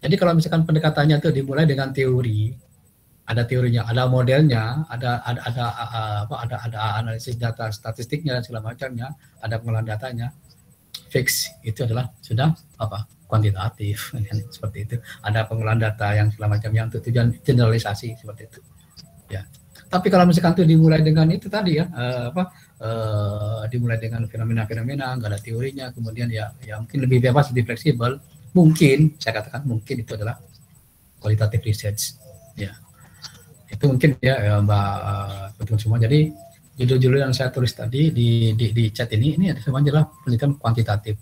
Speaker 1: Jadi kalau misalkan pendekatannya itu dimulai dengan teori, ada teorinya, ada modelnya, ada analisis data statistiknya dan segala macamnya, ada pengolahan datanya, fix itu adalah sudah kuantitatif, seperti itu. Ada pengolahan data yang segala macamnya untuk tujuan generalisasi seperti itu. Ya. Tapi kalau misalkan itu dimulai dengan itu tadi ya, dimulai dengan fenomena-fenomena, nggak ada teorinya, kemudian ya mungkin lebih bebas, lebih fleksibel, mungkin saya katakan mungkin itu adalah qualitative research. Ya, itu mungkin ya Mbak teman semua. Jadi judul-judul yang saya tulis tadi di chat ini semuanya adalah penelitian kuantitatif.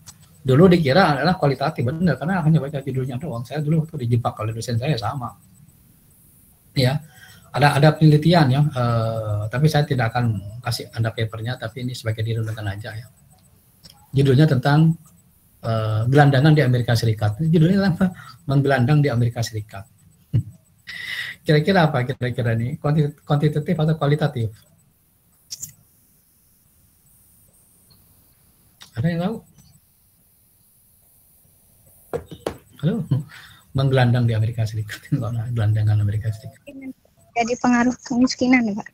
Speaker 1: Dulu dikira adalah kualitatif, benar, karena hanya baca judulnya doang. Saya dulu waktu dijebak oleh dosen saya sama. Ya, ada penelitian ya, tapi saya tidak akan kasih Anda papernya, tapi ini sebagai diruntukan aja ya. Judulnya tentang gelandangan di Amerika Serikat. Judulnya apa? Menggelandang di Amerika Serikat. Kira-kira apa kira-kira nih? Kuantitatif atau kualitatif? Ada yang tahu? Halo? Menggelandang di Amerika Serikat. Gelandangan Amerika Serikat.
Speaker 5: Jadi pengaruh kemiskinan ya Pak?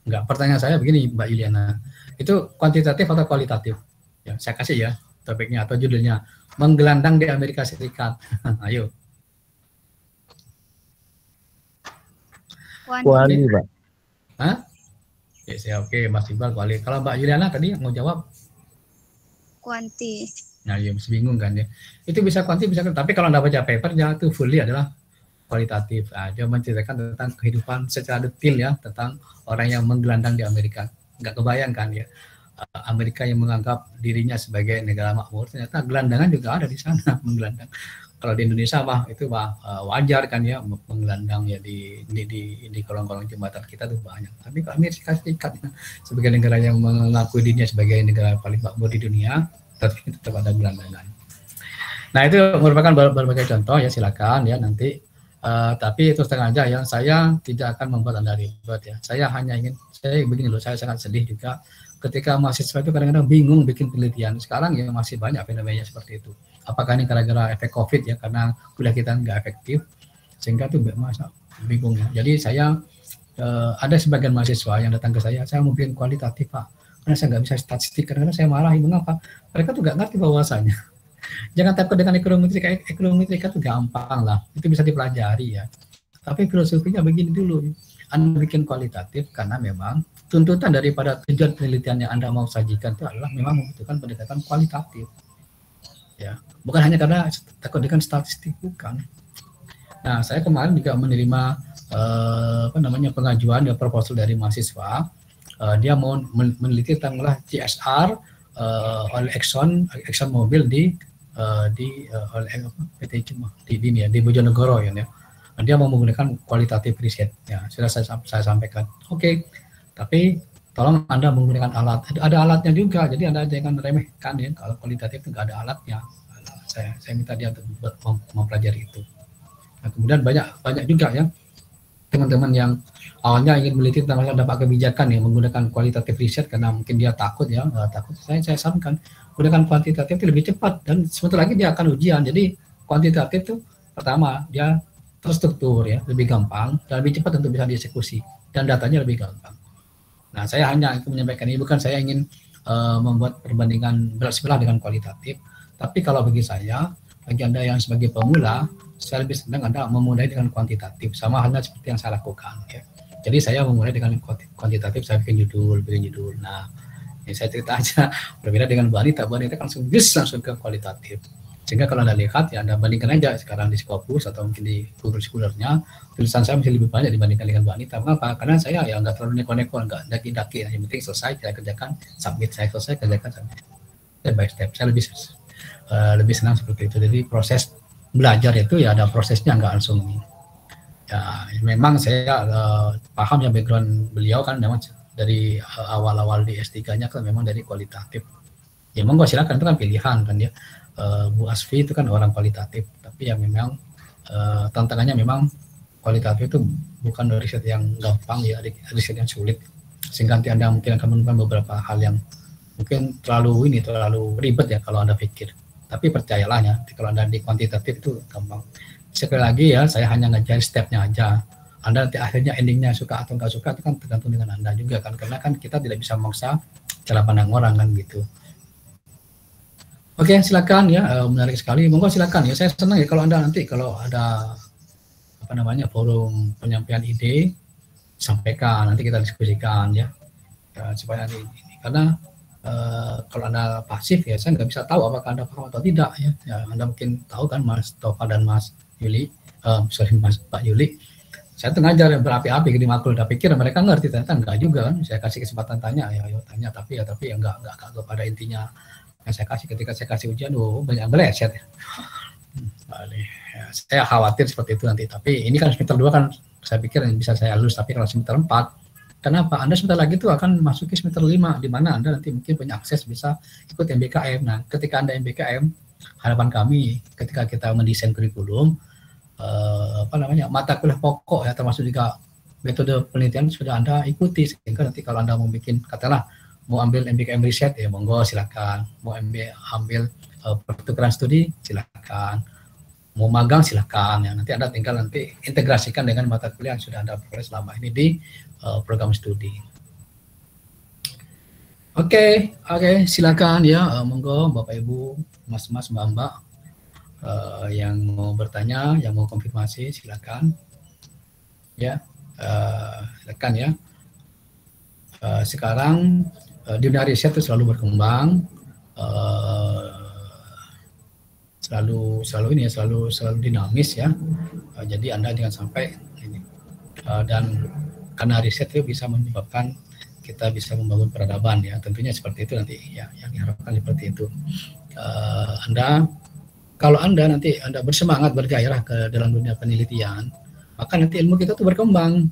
Speaker 1: Enggak, pertanyaan saya begini Mbak Yuliana. Itu kuantitatif atau kualitatif? Ya, saya kasih ya topiknya atau judulnya menggelandang di Amerika Serikat. Ayo.
Speaker 6: Kuali, Pak.
Speaker 1: Hah? Yes, ya, oke, Mas Iqbal kuali. Kalau Mbak Yuliana tadi mau jawab?
Speaker 5: Kuanti.
Speaker 1: Nah, ya masih bingung kan ya. Itu bisa kuanti, bisa, tapi kalau Anda baca papernya itu fully adalah kualitatif. Nah, dia menceritakan tentang kehidupan secara detail ya, tentang orang yang menggelandang di Amerika. Nggak kebayangkan ya. Amerika yang menganggap dirinya sebagai negara makmur, ternyata gelandangan juga ada di sana, menggelandang. Kalau di Indonesia itu wajar kan ya, menggelandang ya di kolong-kolong jembatan kita tuh banyak. Tapi kalau Amerika Serikat sebagai negara yang mengakui dirinya sebagai negara paling makmur di dunia, tetap ada gelandangan. Nah, itu merupakan berbagai contoh ya, silakan ya nanti. Tapi itu setengah aja ya, saya tidak akan membuat Anda ribet ya. Saya hanya ingin, saya begini loh, saya sangat sedih juga ketika mahasiswa itu kadang-kadang bingung bikin penelitian. Sekarang ya masih banyak fenomena seperti itu. Apakah ini gara-gara efek COVID ya, karena kuliah kita nggak efektif, sehingga tuh masa bingung ya. Jadi saya ada sebagian mahasiswa yang datang ke saya mau bikin kualitatif Pak, karena saya nggak bisa statistik. Kadang-kadang saya marahi, mengapa? Mereka tuh nggak ngerti bahwasanya jangan takut dengan ekonometrika itu gampang lah, itu bisa dipelajari ya. Tapi filosofinya begini dulu, Anda bikin kualitatif karena memang tuntutan daripada tujuan penelitian yang Anda mau sajikan itu adalah memang membutuhkan pendekatan kualitatif. Ya, bukan hanya karena takut dengan statistik, bukan. Nah, saya kemarin juga menerima pengajuan ya, proposal dari mahasiswa. Dia mau meneliti tentang CSR oleh Exxon Mobil di PT di Bojonegoro ya. Dia mau menggunakan kualitatif riset. Ya, sudah saya sampaikan. Oke. Tapi tolong Anda menggunakan alat. Ada alatnya juga. Jadi Anda jangan remehkan ya. Kalau kualitatif itu nggak ada alatnya. Saya minta dia untuk mempelajari itu. Nah, kemudian banyak juga ya teman-teman yang awalnya ingin meneliti tentang dampak kebijakan yang menggunakan kualitatif riset karena mungkin dia takut ya, takut. Saya sarankan gunakan kuantitatif itu lebih cepat dan sebentar lagi dia akan ujian. Jadi kuantitatif itu pertama dia terstruktur ya, lebih gampang dan lebih cepat untuk bisa dieksekusi dan datanya lebih gampang. Nah, saya hanya menyampaikan ini, bukan saya ingin membuat perbandingan berat sebelah dengan kualitatif. Tapi kalau bagi saya, bagi Anda yang sebagai pemula, saya lebih senang Anda memulai dengan kuantitatif, sama halnya seperti yang saya lakukan. Ya. Jadi saya memulai dengan kuantitatif, saya bikin judul. Nah, ini saya cerita aja, berbeda dengan Bu Anita langsung ke kualitatif. Sehingga kalau Anda lihat, ya Anda bandingkan aja sekarang di Scopus atau mungkin di Google Scholar-nya, tulisan saya masih lebih banyak dibandingkan dengan Bu Anita. Mengapa? Karena saya ya nggak terlalu neko-neko, nggak daki-daki. Yang penting selesai, saya kerjakan, submit, saya selesai, kerjakan, submit. Step by step, saya lebih senang seperti itu. Jadi proses belajar itu ya ada prosesnya, nggak langsung ya. Memang saya paham ya background beliau kan memang dari awal-awal di S3-nya kan memang dari kualitatif. Ya monggo silakan, itu kan pilihan kan ya. Bu Asfi itu kan orang kualitatif, tapi ya memang tantangannya memang kualitatif itu bukan riset yang gampang ya, riset yang sulit. sehingga nanti Anda mungkin akan menemukan beberapa hal yang mungkin terlalu ribet ya kalau Anda pikir. Tapi percayalah ya, kalau Anda di kuantitatif itu gampang. Sekali lagi ya, saya hanya ngajarin stepnya aja. Anda nanti akhirnya endingnya suka atau nggak suka itu kan tergantung dengan Anda juga kan, karena kan kita tidak bisa memaksa cara pandang orang kan gitu. Oke, silakan ya, menarik sekali. Monggo silakan ya. Saya senang ya kalau Anda nanti kalau ada forum penyampaian ide, sampaikan, nanti kita diskusikan ya, supaya nanti ini karena kalau Anda pasif ya saya nggak bisa tahu apakah Anda paham atau tidak ya. Anda mungkin tahu kan Mas Tova dan Mas Yuli, Pak Yuli, saya tuh ngajar yang berapi-api di makul, udah pikir mereka ngerti, ternyata enggak juga kan. Saya kasih kesempatan tanya ya, ayo tanya, tapi ya enggak pada intinya yang saya kasih. Ketika saya kasih ujian, banyak meleset ya. Saya khawatir seperti itu nanti, tapi ini kan semester 2 kan saya pikir yang bisa saya lulus, tapi kalau semester 4 kenapa? Anda sebentar lagi tuh akan masuki semester 5, di mana Anda nanti mungkin punya akses bisa ikut MBKM. Nah, ketika Anda MBKM, harapan kami ketika kita mendesain kurikulum, mata kuliah pokok ya, termasuk juga metode penelitian sudah Anda ikuti, sehingga nanti kalau Anda mau bikin, katakanlah mau ambil MBKM riset ya monggo silakan, mau ambil pertukaran studi silakan, mau magang silakan ya, nanti Anda tinggal nanti integrasikan dengan mata kuliah yang sudah Anda peroleh selama ini di program studi. Oke, silakan ya, monggo Bapak Ibu, Mas-mas, Mbak-mbak yang mau bertanya, yang mau konfirmasi silakan. Ya, silakan ya. Sekarang dunia riset itu selalu berkembang, selalu dinamis ya. Jadi Anda jangan sampai ini. Dan karena riset itu bisa menyebabkan kita bisa membangun peradaban ya, tentunya seperti itu nanti ya, yang diharapkan seperti itu. Kalau Anda nanti bersemangat bergairah ke dalam dunia penelitian, maka nanti ilmu kita tuh berkembang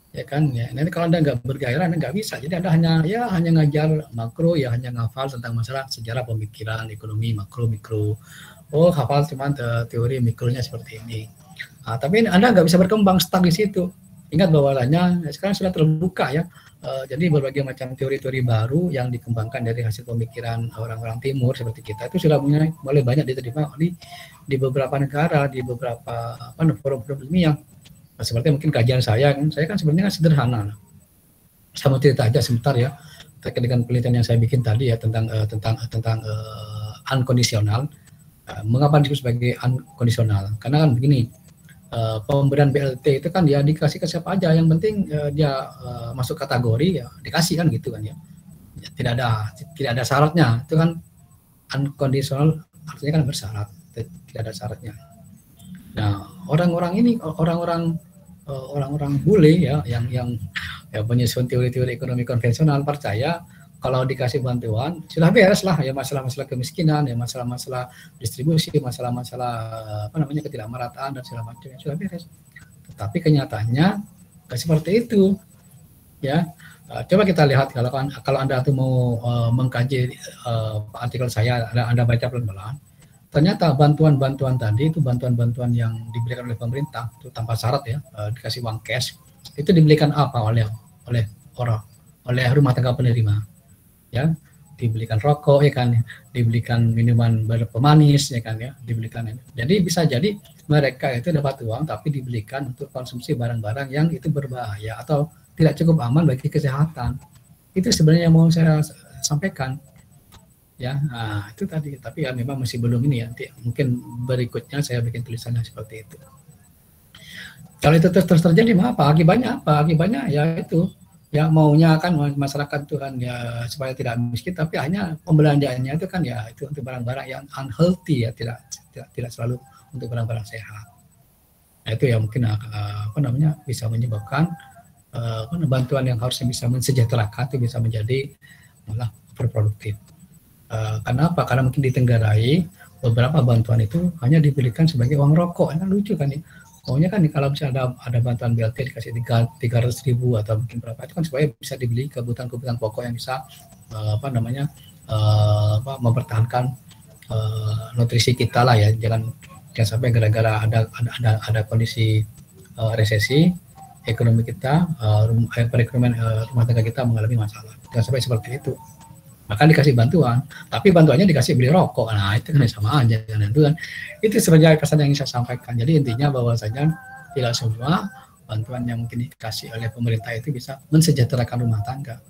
Speaker 1: ya kan ya. Nanti kalau Anda nggak bergairah, Anda nggak bisa. Jadi Anda hanya ngajar makro ya, hanya ngafal tentang masalah sejarah pemikiran, ekonomi, makro, mikro. Hafal cuman teori mikronya seperti ini. Tapi Anda nggak bisa berkembang, stuck di situ. Ingat bahwasanya sekarang sudah terbuka ya. Jadi berbagai macam teori-teori baru yang dikembangkan dari hasil pemikiran orang-orang timur seperti kita itu sudah mulai banyak diterima di beberapa negara, di beberapa forum-forum ilmiah. Seperti mungkin kajian saya kan sebenarnya sederhana. Saya mau cerita aja sebentar ya terkait dengan penelitian yang saya bikin tadi ya tentang unkondisional. Mengapa disebut sebagai unkondisional? Karena kan begini, pemberian BLT itu kan dia dikasih ke siapa aja, yang penting dia masuk kategori ya dikasih kan gitu kan ya. Tidak ada syaratnya. Itu kan unconditional, artinya kan bersyarat, tidak ada syaratnya. Nah, orang-orang bule ya yang menyusun teori-teori ekonomi konvensional percaya kalau dikasih bantuan sudah beres lah ya, masalah-masalah kemiskinan ya, masalah-masalah distribusi, masalah-masalah ketidakmerataan dan segala macam sudah beres. Tetapi kenyataannya nggak seperti itu ya. Coba kita lihat kalau Anda tuh mau mengkaji artikel saya, Anda baca pelan-pelan. Ternyata bantuan-bantuan tadi itu bantuan-bantuan yang diberikan oleh pemerintah itu tanpa syarat ya, dikasih uang cash, itu dibelikan apa oleh rumah tangga penerima ya, dibelikan rokok ya kan, dibelikan minuman berpemanis ya kan ya, dibelikan. Jadi bisa jadi mereka itu dapat uang tapi dibelikan untuk konsumsi barang-barang yang itu berbahaya atau tidak cukup aman bagi kesehatan. Itu sebenarnya yang mau saya sampaikan. Ya, nah, itu tadi. Tapi ya memang masih belum ini ya. Nanti mungkin berikutnya saya bikin tulisannya seperti itu. Kalau itu terus terjadi, apa? Akibatnya apa? Akibatnya ya itu. Ya maunya kan masyarakat itu kan ya supaya tidak miskin, tapi hanya pembelanjaannya itu kan ya itu untuk barang-barang yang unhealthy ya, tidak selalu untuk barang-barang sehat. Nah, itu ya mungkin bisa menyebabkan bantuan yang harusnya bisa mensejahterakan itu bisa menjadi malah berproduktif. Karena apa? Karena mungkin ditenggarai beberapa bantuan itu hanya diberikan sebagai uang rokok. Kan lucu kan ya. Maunya kan kalau misalnya ada bantuan BLT dikasih 300.000 atau mungkin berapa, itu kan supaya bisa dibeli kebutuhan-kebutuhan pokok yang bisa mempertahankan nutrisi kita lah ya. Jangan sampai gara-gara ada kondisi resesi ekonomi kita, perekonomian rumah tangga kita mengalami masalah. Jangan sampai seperti itu. Maka dikasih bantuan, tapi bantuannya dikasih beli rokok. Nah itu kan sama aja kan itu kan. Itu sebenarnya pesan yang ingin saya sampaikan. Jadi intinya bahwasanya tidak semua bantuan yang mungkin dikasih oleh pemerintah itu bisa mensejahterakan rumah tangga.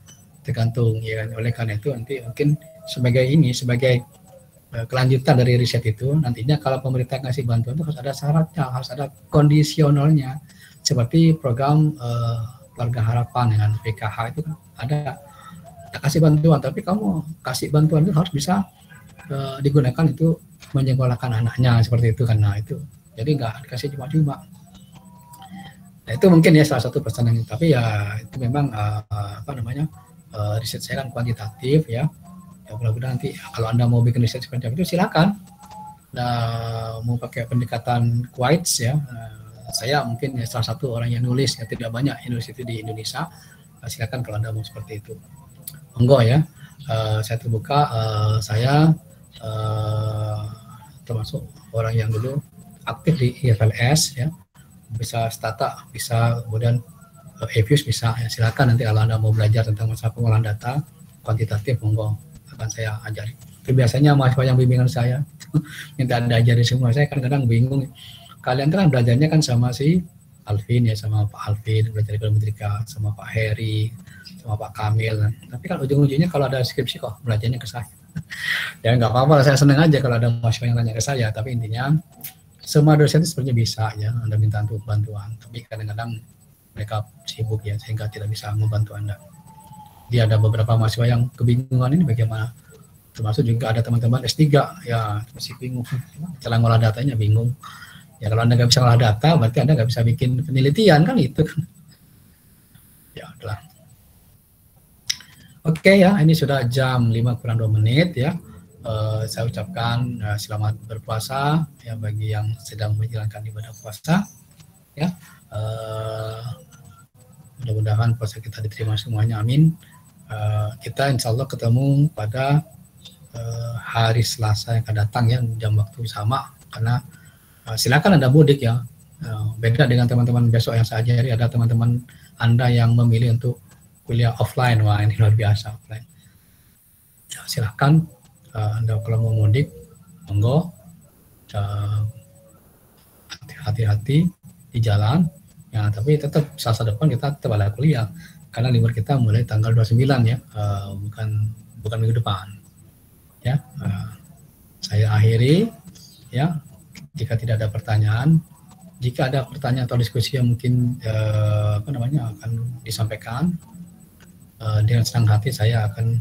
Speaker 1: Tergantung ya kan. Oleh karena itu nanti mungkin sebagai kelanjutan dari riset itu nantinya kalau pemerintah ngasih bantuan itu harus ada syaratnya, harus ada kondisionalnya. Seperti program keluarga harapan dengan PKH itu kan ada kasih bantuan, tapi kamu kasih bantuan itu harus bisa digunakan itu menyekolahkan anaknya seperti itu kan. Nah itu jadi nggak dikasih cuma-cuma. Nah itu mungkin ya salah satu pesan yang, tapi ya itu memang riset saya kan kuantitatif ya. Ya mudah-mudahan nanti kalau Anda mau bikin riset seperti itu silakan. Nah mau pakai pendekatan Quites ya. Saya mungkin ya salah satu orang yang nulis ya, tidak banyak yang nulis itu di Indonesia. Silakan kalau Anda mau seperti itu. Monggo ya, saya terbuka. Saya termasuk orang yang dulu aktif di IFLS ya, bisa Stata, bisa kemudian EVIUS bisa ya, silakan nanti kalau Anda mau belajar tentang masalah pengolahan data kuantitatif, monggo akan saya ajari. Itu biasanya mahasiswa yang bimbingan saya minta Anda ajari semua. Saya kadang-kadang bingung, kalian kan belajarnya kan sama si Alvin ya, sama Pak Alvin belajar ekonometrika, sama Pak Heri, sama Pak Kamil. Tapi kan ujung-ujungnya kalau ada skripsi kok belajarnya ke saya. Ya nggak apa-apa, saya senang aja kalau ada mahasiswa yang tanya ke saya. Tapi intinya semua dosen itu sebenarnya bisa ya, Anda minta untuk bantuan. Tapi kadang-kadang mereka sibuk ya, sehingga tidak bisa membantu Anda. Dia ada beberapa mahasiswa yang kebingungan ini bagaimana. Termasuk juga ada teman-teman S3 ya masih bingung, cara ngolah datanya bingung. Ya kalau Anda nggak bisa ngolah data, berarti Anda nggak bisa bikin penelitian kan itu kan. Ya udahlah. Oke ya, ini sudah jam 5:02 ya. Saya ucapkan selamat berpuasa ya bagi yang sedang menjalankan ibadah puasa ya. Mudah-mudahan puasa kita diterima semuanya, amin. Kita insya Allah ketemu pada hari Selasa yang akan datang ya, jam waktu sama, karena silakan Anda mudik ya. Beda dengan teman-teman besok yang saya ajari, ada teman-teman Anda yang memilih untuk kuliah offline. Wah ini luar biasa offline. Ya, silakan Anda kalau mau mudik, monggo, hati-hati di jalan. Ya, tapi tetap Selasa depan kita tetap ada kuliah karena libur kita mulai tanggal 29 ya, bukan minggu depan. Ya, saya akhiri ya. Jika tidak ada pertanyaan, jika ada pertanyaan atau diskusi yang mungkin akan disampaikan, dengan senang hati saya akan